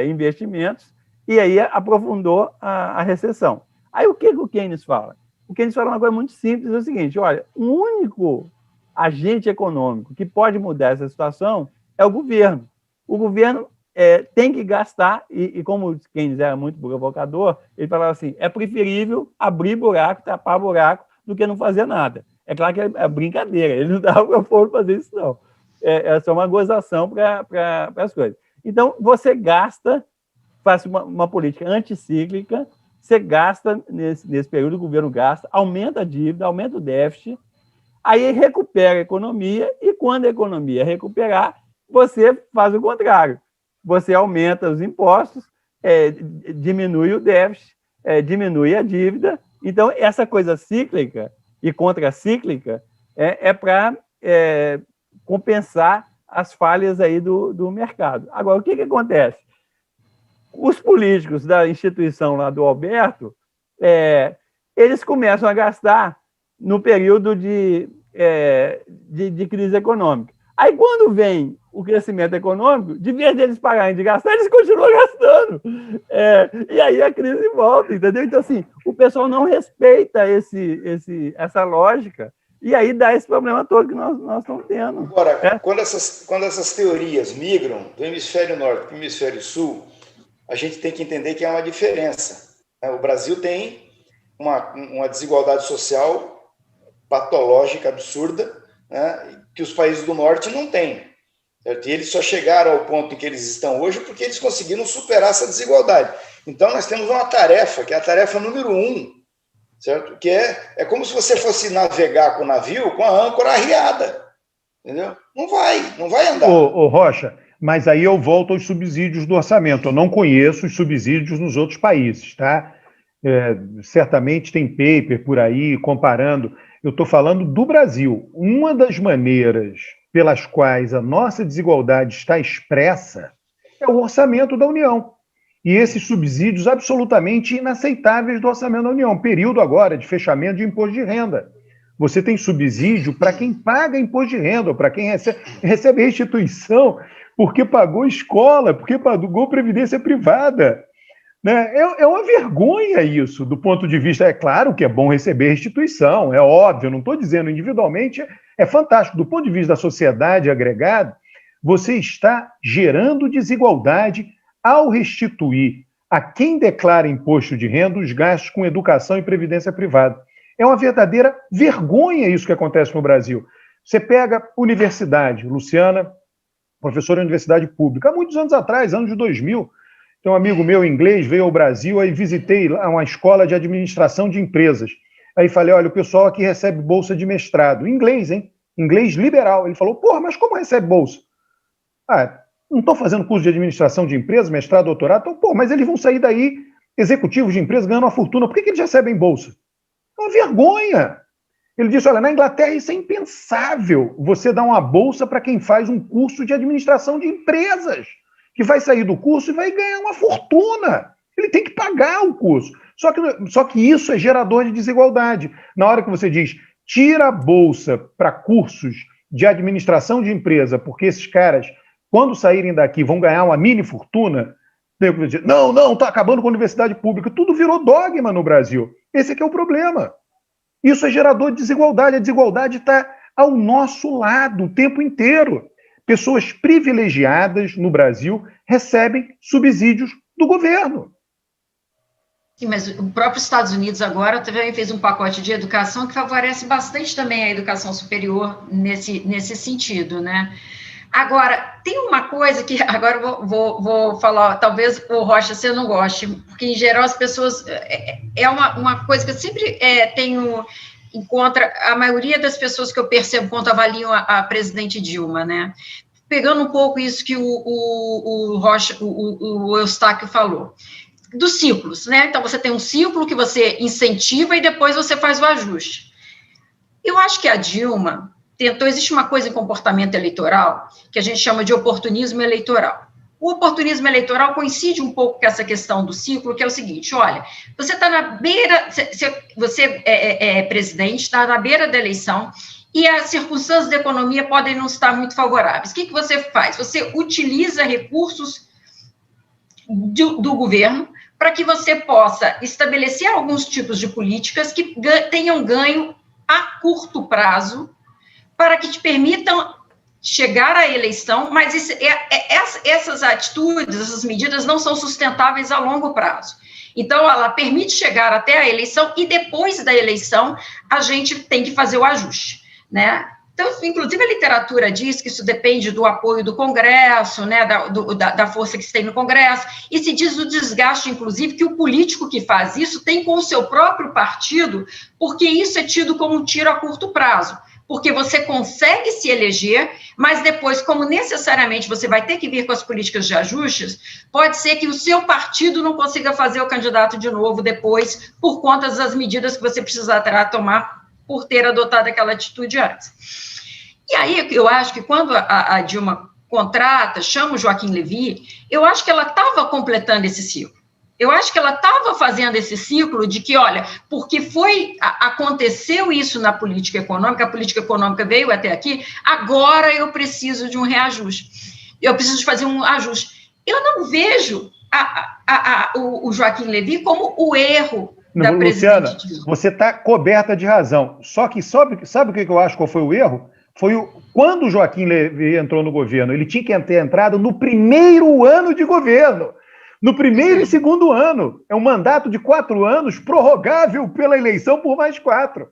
investimentos e aí aprofundou a recessão. Aí o que o Keynes fala? O Keynes fala uma coisa muito simples, é o seguinte, olha, o único agente econômico que pode mudar essa situação é o governo. O governo tem que gastar, e como o Keynes era muito provocador, ele falava assim, é preferível abrir buraco, tapar buraco, do que não fazer nada. É claro que é brincadeira, ele não dava para o povo fazer isso, não. É só uma gozação para as coisas. Então, você gasta, faz uma política anticíclica, você gasta, nesse período, o governo gasta, aumenta a dívida, aumenta o déficit, aí recupera a economia, e quando a economia recuperar, você faz o contrário. Você aumenta os impostos, diminui o déficit, diminui a dívida. Então, essa coisa cíclica e contracíclica é para compensar as falhas aí do mercado. Agora, o que acontece? Os políticos da instituição lá do Alberto, eles começam a gastar no período de crise econômica. Aí, quando vem o crescimento econômico, de vez deles pagarem de gastar, eles continuam gastando. E aí a crise volta, entendeu? Então, assim, o pessoal não respeita essa lógica, e aí dá esse problema todo que nós estamos tendo. Agora, quando essas teorias migram do hemisfério norte para o hemisfério sul, a gente tem que entender que há uma diferença. O Brasil tem uma desigualdade social patológica, absurda, né, que os países do norte não têm. Certo? E eles só chegaram ao ponto em que eles estão hoje porque eles conseguiram superar essa desigualdade. Então, nós temos uma tarefa, que é a tarefa número 1, certo? Que é como se você fosse navegar com o navio com a âncora arriada. Entendeu? Não vai andar. Ô, Rocha, mas aí eu volto aos subsídios do orçamento. Eu não conheço os subsídios nos outros países, tá? Certamente tem paper por aí comparando. Eu estou falando do Brasil. Uma das maneiras pelas quais a nossa desigualdade está expressa é o orçamento da União. E esses subsídios absolutamente inaceitáveis do orçamento da União. Período agora de fechamento de imposto de renda. Você tem subsídio para quem paga imposto de renda, para quem recebe restituição porque pagou escola, porque pagou previdência privada. Né? É uma vergonha isso, do ponto de vista, é claro que é bom receber restituição, é óbvio, não estou dizendo individualmente, é fantástico. Do ponto de vista da sociedade agregada, você está gerando desigualdade ao restituir a quem declara imposto de renda os gastos com educação e previdência privada. É uma verdadeira vergonha isso que acontece no Brasil. Você pega universidade, Luciana, professora de universidade pública, há muitos anos atrás, anos de 2000, tem um amigo meu inglês, veio ao Brasil, aí visitei uma escola de administração de empresas. Aí falei, olha, o pessoal aqui recebe bolsa de mestrado. Inglês, hein? Inglês liberal. Ele falou, porra, mas como recebe bolsa? Não estou fazendo curso de administração de empresas, mestrado, doutorado. Então, pô, mas eles vão sair daí, executivos de empresas, ganhando uma fortuna. Por que eles recebem bolsa? É uma vergonha. Ele disse, olha, na Inglaterra isso é impensável, você dar uma bolsa para quem faz um curso de administração de empresas, que vai sair do curso e vai ganhar uma fortuna. Ele tem que pagar o curso. Só que isso é gerador de desigualdade. Na hora que você diz, tira a bolsa para cursos de administração de empresa, porque esses caras, quando saírem daqui, vão ganhar uma mini fortuna, não, está acabando com a universidade pública. Tudo virou dogma no Brasil. Esse é que é o problema. Isso é gerador de desigualdade. A desigualdade está ao nosso lado o tempo inteiro. Pessoas privilegiadas no Brasil recebem subsídios do governo. Sim, mas o próprio Estados Unidos agora também fez um pacote de educação que favorece bastante também a educação superior nesse sentido, né? Agora, tem uma coisa que agora eu vou falar, talvez o Rocha você não goste, porque em geral as pessoas, é uma coisa que eu sempre tenho em contra a maioria das pessoas que eu percebo quando avaliam a presidente Dilma, né? Pegando um pouco isso que o Rocha, o Eustáquio falou, dos ciclos, né? Então, você tem um ciclo que você incentiva e depois você faz o ajuste. Eu acho que a Dilma existe uma coisa em comportamento eleitoral que a gente chama de oportunismo eleitoral. O oportunismo eleitoral coincide um pouco com essa questão do ciclo, que é o seguinte, olha, você está na beira, você é presidente, está na beira da eleição, e as circunstâncias da economia podem não estar muito favoráveis. O que você faz? Você utiliza recursos do governo para que você possa estabelecer alguns tipos de políticas que tenham ganho a curto prazo, para que te permitam chegar à eleição, mas essas atitudes, essas medidas não são sustentáveis a longo prazo. Então, ela permite chegar até a eleição e depois da eleição a gente tem que fazer o ajuste, né? Então, inclusive, a literatura diz que isso depende do apoio do Congresso, né, da força que se tem no Congresso, e se diz o desgaste, inclusive, que o político que faz isso tem com o seu próprio partido, porque isso é tido como um tiro a curto prazo, porque você consegue se eleger, mas depois, como necessariamente você vai ter que vir com as políticas de ajustes, pode ser que o seu partido não consiga fazer o candidato de novo depois, por conta das medidas que você precisará tomar por ter adotado aquela atitude antes. E aí, eu acho que quando a Dilma chama o Joaquim Levy, eu acho que ela estava completando esse ciclo. Eu acho que ela estava fazendo esse ciclo de que, olha, porque aconteceu isso na política econômica, a política econômica veio até aqui, agora eu preciso de um reajuste. Eu preciso fazer um ajuste. Eu não vejo o Joaquim Levy como o erro da Luciana, presidente Dilma. você está coberta de razão. Só que sabe o que eu acho qual foi o erro? Quando o Joaquim Levy entrou no governo, ele tinha que ter entrado no primeiro ano de governo. No primeiro e segundo ano. É um mandato de 4 anos, prorrogável pela eleição por mais 4.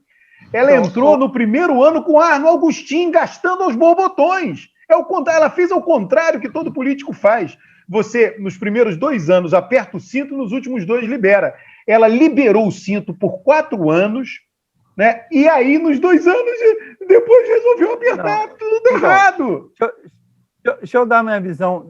Ela entrou no primeiro ano com Arno Augustin gastando aos borbotões. Ela fez ao contrário que todo político faz. Você, nos primeiros 2 anos, aperta o cinto, nos últimos 2 libera. Ela liberou o cinto por 4 anos, né? E aí, nos 2 anos, depois resolveu apertar tudo errado. Deixa eu dar minha visão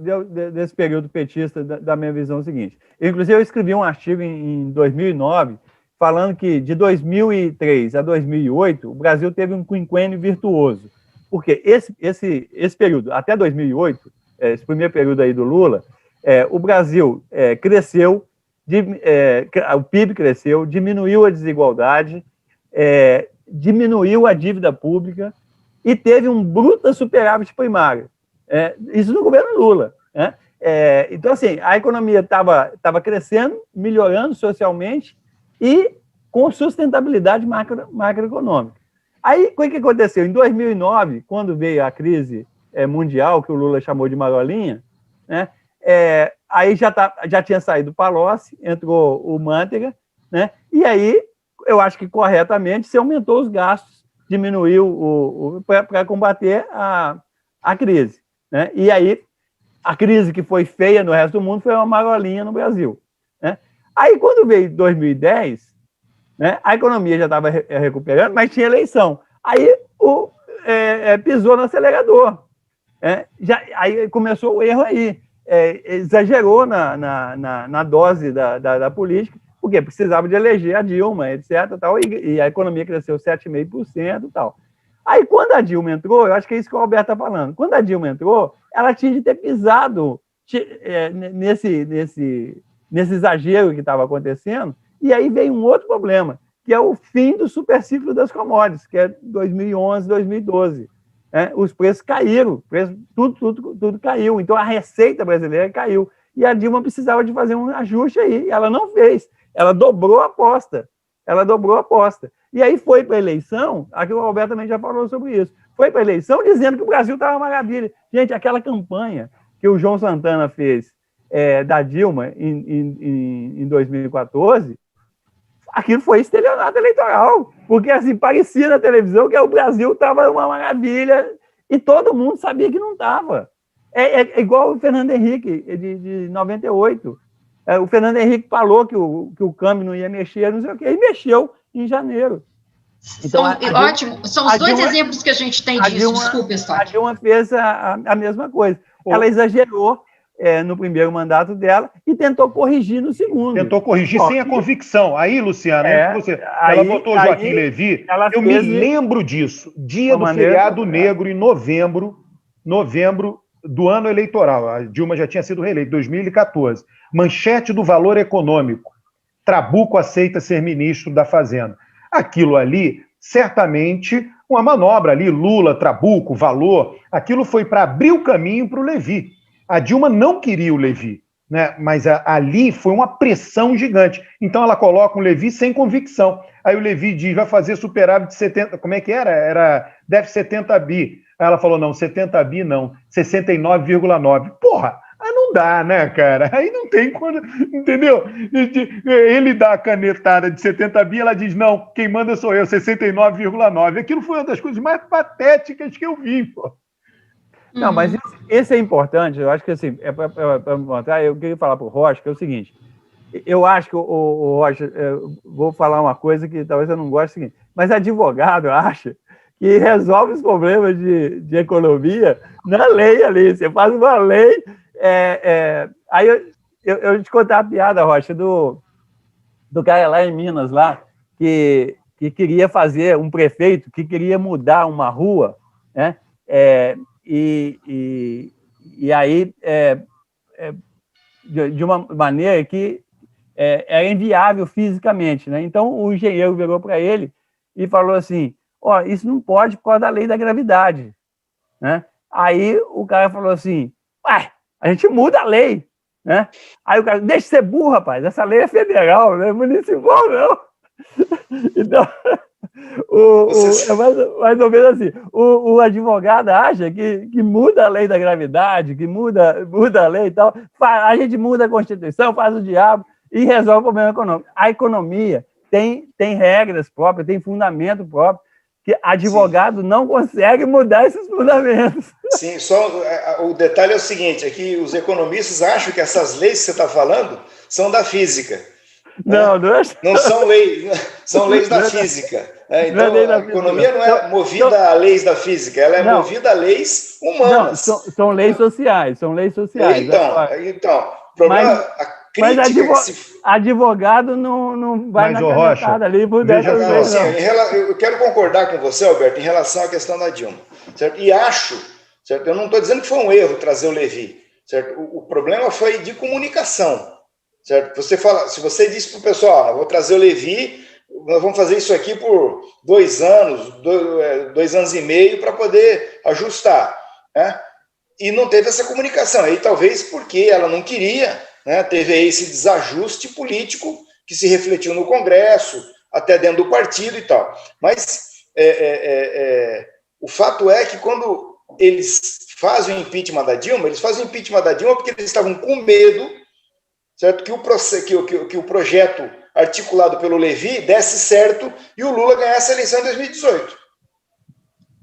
desse período petista, da minha visão seguinte. Inclusive, eu escrevi um artigo em 2009, falando que de 2003 a 2008, o Brasil teve um quinquênio virtuoso. Porque esse período, até 2008, esse primeiro período aí do Lula, o Brasil cresceu, o PIB cresceu, diminuiu a desigualdade, diminuiu a dívida pública e teve um bruto superávit primário. Isso no governo Lula, né? Então, assim, a economia estava crescendo, melhorando socialmente e com sustentabilidade macroeconômica. Aí, o que aconteceu? Em 2009, quando veio a crise mundial, que o Lula chamou de marolinha, né? Aí já tinha saído o Palocci, entrou o Manteiga, né? E aí, eu acho que corretamente, se aumentou os gastos, diminuiu para combater a crise, né? E aí, a crise que foi feia no resto do mundo foi uma marolinha no Brasil, né? Aí, quando veio 2010, né, a economia já estava recuperando, mas tinha eleição. Aí, pisou no acelerador. Aí começou o erro aí. Exagerou na dose da política, porque precisava de eleger a Dilma, etc. Tal, e a economia cresceu 7,5% e tal. Aí, quando a Dilma entrou, eu acho que é isso que o Alberto está falando, quando a Dilma entrou, ela tinha de ter pisado nesse exagero que estava acontecendo, e aí veio um outro problema, que é o fim do superciclo das commodities, que é 2011, 2012. Os preços caíram, tudo caiu, então a receita brasileira caiu, e a Dilma precisava de fazer um ajuste aí, e ela não fez, ela dobrou a aposta, e aí foi para a eleição, aqui o Alberto também já falou sobre isso, foi para a eleição dizendo que o Brasil estava uma maravilha. Gente, aquela campanha que o João Santana fez da Dilma em 2014, aquilo foi estelionato eleitoral, porque assim, parecia na televisão que o Brasil estava uma maravilha e todo mundo sabia que não estava. É igual o Fernando Henrique, de 98. O Fernando Henrique falou que o câmbio não ia mexer, não sei o quê, e mexeu em janeiro. Então, ótimo, são os dois exemplos que a gente tem disso, desculpa, Stóquio. A Dilma fez a mesma coisa. Ela exagerou no primeiro mandato dela e tentou corrigir no segundo. Tentou corrigir sem a convicção. Aí, Luciana, ela botou o Joaquim Levy, eu me lembro disso. Dia do feriado negro, em novembro do ano eleitoral. A Dilma já tinha sido reeleita, 2014. Manchete do Valor Econômico. Trabuco aceita ser ministro da Fazenda. Aquilo ali, certamente, uma manobra ali, Lula, Trabuco, Valor, aquilo foi para abrir o caminho para o Levy. A Dilma não queria o Levy, né? Mas ali foi uma pressão gigante. Então ela coloca um Levy sem convicção. Aí o Levy diz, vai fazer superávit de 70... Como é que era? Deve 70 bi. Aí ela falou, não, 70 bi não, 69,9. Porra! Aí não dá, né, cara? Aí não tem quando... Entendeu? Ele dá a canetada de 70 bi, ela diz, não, quem manda sou eu, 69,9. Aquilo foi uma das coisas mais patéticas que eu vi, pô. Não, mas esse é importante, eu acho que assim, para mostrar, eu queria falar para o Rocha, que é o seguinte, eu acho que o Rocha, vou falar uma coisa que talvez eu não goste, é o seguinte, mas advogado acha que resolve os problemas de economia na lei ali, você faz uma lei, aí eu te contar a piada, Rocha, do cara lá em Minas, lá, que queria fazer um prefeito, que queria mudar uma rua, né, e aí, de uma maneira que era inviável fisicamente, né? Então, o engenheiro virou para ele e falou assim, isso não pode por causa da lei da gravidade, né? Aí o cara falou assim, a gente muda a lei, né? Aí o cara, deixa de ser burro, rapaz, essa lei é federal, não é municipal, não. Então, é mais ou menos assim, o advogado acha que muda a lei da gravidade, que muda a lei e tal, a gente muda a Constituição, faz o diabo e resolve o problema econômico. A economia tem regras próprias, tem fundamento próprio, que advogado não consegue mudar esses fundamentos. Sim, só o detalhe é o seguinte, é que os economistas acham que essas leis que você está falando são da física. Não, não são leis, são leis da física. Então, a economia não é movida a leis da física, ela é movida a leis humanas. Não, são leis sociais, Então, o problema, a crítica... advogado não vai na canetada ali. Eu quero concordar com você, Alberto, em relação à questão da Dilma. Certo? E acho, certo? Eu não estou dizendo que foi um erro trazer o Levi. Certo? O problema foi de comunicação. Certo? Se você disse para o pessoal, eu vou trazer o Levi, nós vamos fazer isso aqui por 2 anos, 2 anos e meio, para poder ajustar. Né? E não teve essa comunicação. Aí talvez porque ela não queria, né? Teve aí esse desajuste político que se refletiu no Congresso, até dentro do partido e tal. Mas o fato é que quando eles fazem o impeachment da Dilma, eles fazem o impeachment da Dilma porque eles estavam com medo, certo? Que o projeto articulado pelo Levi desse certo e o Lula ganhasse a eleição em 2018.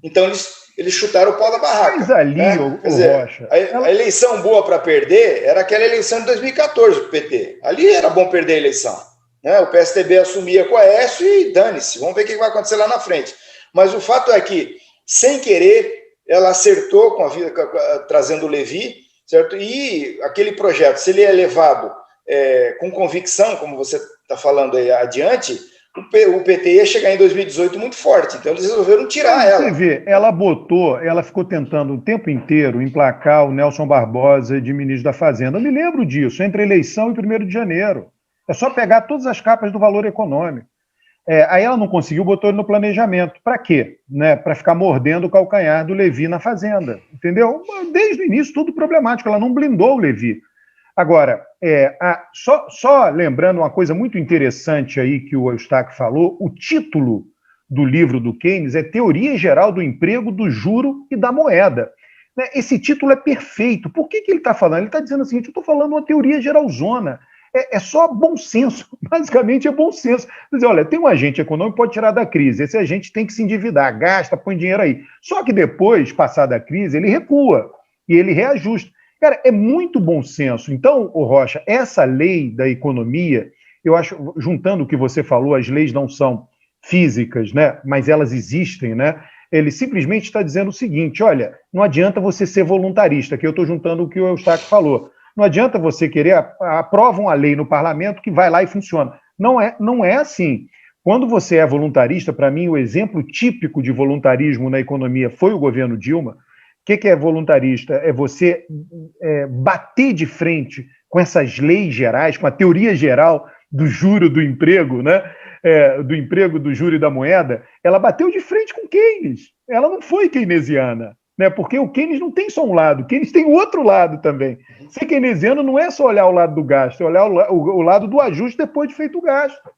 Então, eles chutaram o pau da barraca. Mas ali, Rocha... A eleição boa para perder era aquela eleição de 2014 para o PT. Ali era bom perder a eleição. Né? O PSDB assumia com a Aécio e dane-se. Vamos ver o que vai acontecer lá na frente. Mas o fato é que, sem querer, ela acertou com a vida, trazendo o Levi, certo? E aquele projeto, se ele é levado com convicção, como você está falando aí adiante, o PT ia chegar em 2018 muito forte, então eles resolveram tirar ela. Você vê, ela ficou tentando o tempo inteiro emplacar o Nelson Barbosa de ministro da Fazenda. Eu me lembro disso, entre eleição e 1º de janeiro. É só pegar todas as capas do Valor Econômico. Aí ela não conseguiu, botou ele no planejamento. Para quê? Né? Para ficar mordendo o calcanhar do Levi na Fazenda. Entendeu? Desde o início, tudo problemático. Ela não blindou o Levi. Agora, só lembrando uma coisa muito interessante aí que o Eustáquio falou, o título do livro do Keynes é Teoria Geral do Emprego, do Juro e da Moeda. Esse título é perfeito. Por que ele está falando? Ele está dizendo o seguinte, eu estou falando uma teoria geralzona. É só bom senso, basicamente é bom senso. Quer dizer, olha, tem um agente econômico que pode tirar da crise, esse agente tem que se endividar, gasta, põe dinheiro aí. Só que depois, passada a crise, ele recua e ele reajusta. Cara, é muito bom senso. Então, Rocha, essa lei da economia, eu acho, juntando o que você falou, as leis não são físicas, né? Mas elas existem, né? Ele simplesmente está dizendo o seguinte, olha, não adianta você ser voluntarista, que eu estou juntando o que o Eustáquio falou. Não adianta você querer, aprovam a lei no parlamento que vai lá e funciona. Não é assim. Quando você é voluntarista, para mim, o exemplo típico de voluntarismo na economia foi o governo Dilma. O que é voluntarista? É você bater de frente com essas leis gerais, com a teoria geral do juro do emprego, né? Do emprego, do juro e da moeda. Ela bateu de frente com Keynes. Ela não foi keynesiana. Né? Porque o Keynes não tem só um lado, o Keynes tem o outro lado também. Ser keynesiano não é só olhar o lado do gasto, é olhar o lado do ajuste depois de feito o gasto.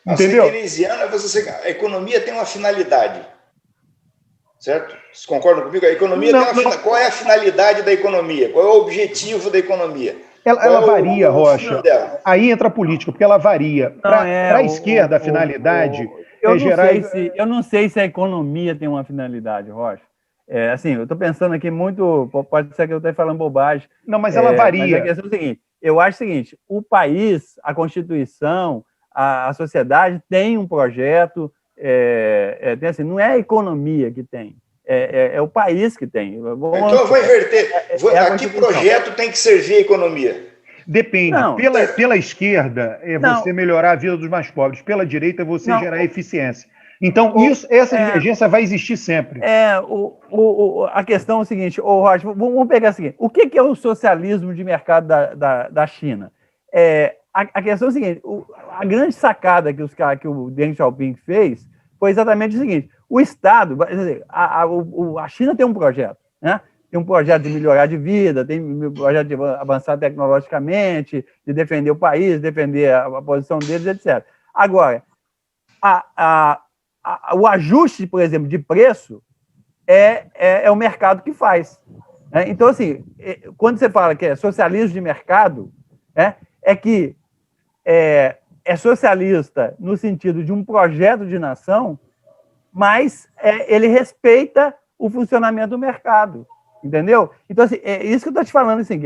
Entendeu? Ser keynesiano a economia tem uma finalidade. Certo? Vocês concordam comigo? A economia qual é a finalidade da economia? Qual é o objetivo da economia? Ela varia, Rocha. Aí entra a política, porque ela varia. Para a esquerda, a finalidade eu não sei se a economia tem uma finalidade, Rocha. Assim, eu estou pensando aqui muito... Pode ser que eu esteja falando bobagem. Não, mas ela varia. Mas a questão é o seguinte, eu acho o seguinte, o país, a Constituição, a sociedade tem um projeto... tem assim, não é a economia que tem, é o país que tem. Então eu vou inverter. A que projeto tem que servir a economia? Depende. Pela esquerda é você melhorar a vida dos mais pobres. Pela direita é você gerar eficiência. Então, essa divergência vai existir sempre. A questão é o seguinte, Rocha, vamos pegar o seguinte, o que é o socialismo de mercado da China? a questão é a seguinte, a grande sacada que o Deng Xiaoping fez foi exatamente o seguinte, o Estado, a China tem um projeto, né? Tem um projeto de melhorar de vida, tem um projeto de avançar tecnologicamente, de defender o país, defender a posição deles, etc. Agora, o ajuste, por exemplo, de preço é o mercado que faz. Né? Então, assim, quando você fala que é socialismo de mercado, é que é socialista no sentido de um projeto de nação, mas ele respeita o funcionamento do mercado. Entendeu? Então, assim, é isso que eu estou te falando, assim,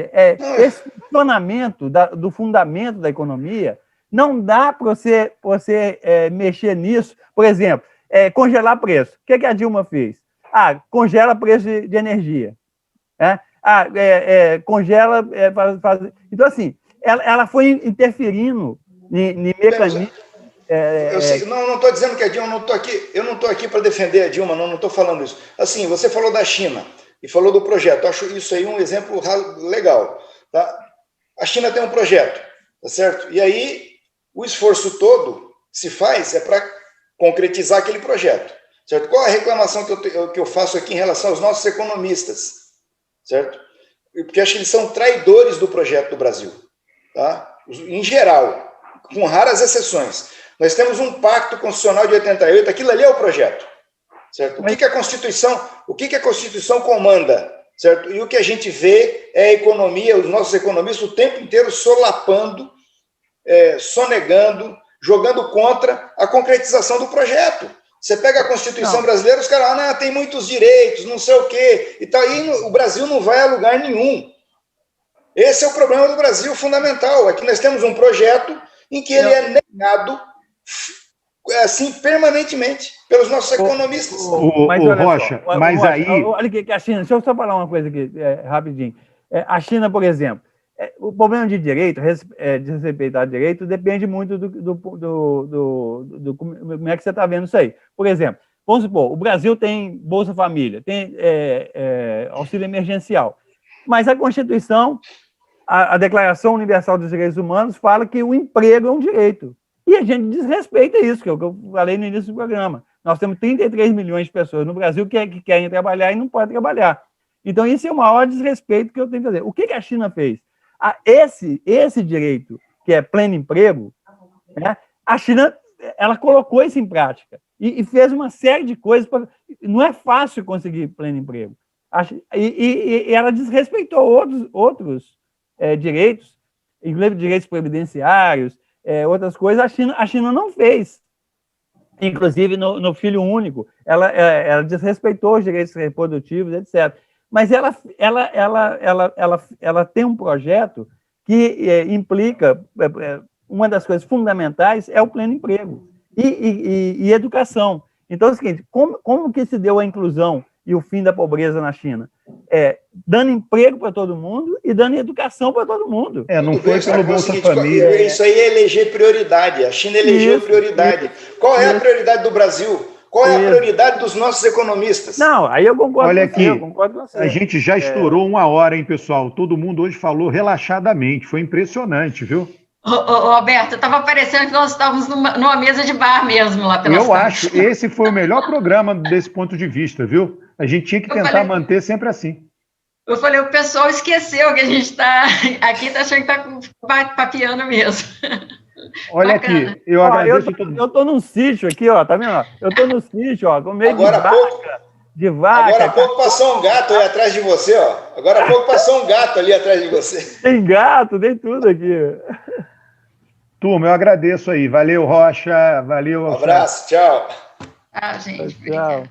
esse funcionamento do fundamento da economia, não dá para você mexer nisso. Por exemplo, congelar preço. O que a Dilma fez? Congela preço de energia. Congela... Então, assim, ela foi interferindo em mecanismos... não estou dizendo que a Dilma... Eu não estou aqui para defender a Dilma, não estou falando isso. Assim, você falou da China e falou do projeto. Eu acho isso aí um exemplo legal. Tá? A China tem um projeto, tá certo? E aí, o esforço todo que se faz é para concretizar aquele projeto, certo? Qual a reclamação que eu faço aqui em relação aos nossos economistas, certo? Porque acho que eles são traidores do projeto do Brasil, tá? Em geral, com raras exceções. Nós temos um pacto constitucional de 88, aquilo ali é o projeto. Certo? O que a Constituição comanda, certo? E o que a gente vê é a economia, os nossos economistas o tempo inteiro solapando, sonegando, jogando contra a concretização do projeto. Você pega a Constituição brasileira, os caras, tem muitos direitos, não sei o quê, e tá aí, o Brasil não vai a lugar nenhum. Esse é o problema do Brasil fundamental, é que nós temos um projeto em que ele é negado assim, permanentemente, pelos nossos economistas. Mas Rocha, mas aí... Olha que a China, deixa eu só falar uma coisa aqui, rapidinho. A China, por exemplo, o problema de direito, de respeitar direito, depende muito do como é que você está vendo isso aí. Por exemplo, vamos supor, o Brasil tem Bolsa Família, tem auxílio emergencial, mas a Constituição, a Declaração Universal dos Direitos Humanos fala que o emprego é um direito. E a gente desrespeita isso, que é o que eu falei no início do programa. Nós temos 33 milhões de pessoas no Brasil que querem trabalhar e não podem trabalhar. Então, isso é o maior desrespeito que eu tenho que fazer. O que a China fez? Esse direito, que é pleno emprego, né, a China ela colocou isso em prática e fez uma série de coisas. Não é fácil conseguir pleno emprego. E ela desrespeitou outros direitos, inclusive direitos previdenciários, outras coisas, a China não fez. Inclusive, no filho único, ela desrespeitou os direitos reprodutivos, etc. Mas ela tem um projeto que implica, uma das coisas fundamentais é o pleno emprego e educação. Então, é o seguinte, como que se deu a inclusão e o fim da pobreza na China? Dando emprego para todo mundo e dando educação para todo mundo. Não foi pelo Bolsa Família. Isso aí é eleger prioridade. A China elegeu prioridade. Qual é a prioridade do Brasil? Qual é a prioridade dos nossos economistas? Não, aí eu concordo com você. Eu concordo com você. A gente já estourou 1 hora, hein, pessoal? Todo mundo hoje falou relaxadamente. Foi impressionante, viu? Roberto, estava parecendo que nós estávamos numa mesa de bar mesmo lá pela Eu acho. Esse foi o melhor programa desse ponto de vista, viu? A gente tinha que tentar manter sempre assim. Eu falei, o pessoal esqueceu que a gente está aqui, está achando que está papiando mesmo. Olha bacana. Aqui, eu agradeço eu estou num sítio aqui, ó, tá vendo? Eu estou no sítio, ó, com meio de vaca. Agora há pouco passou um gato aí atrás de você, ó. Agora há pouco passou um gato ali atrás de você. Tem gato, tem tudo aqui. Turma, eu agradeço aí. Valeu, Rocha. Valeu. Um abraço, tchau. Gente. Tchau.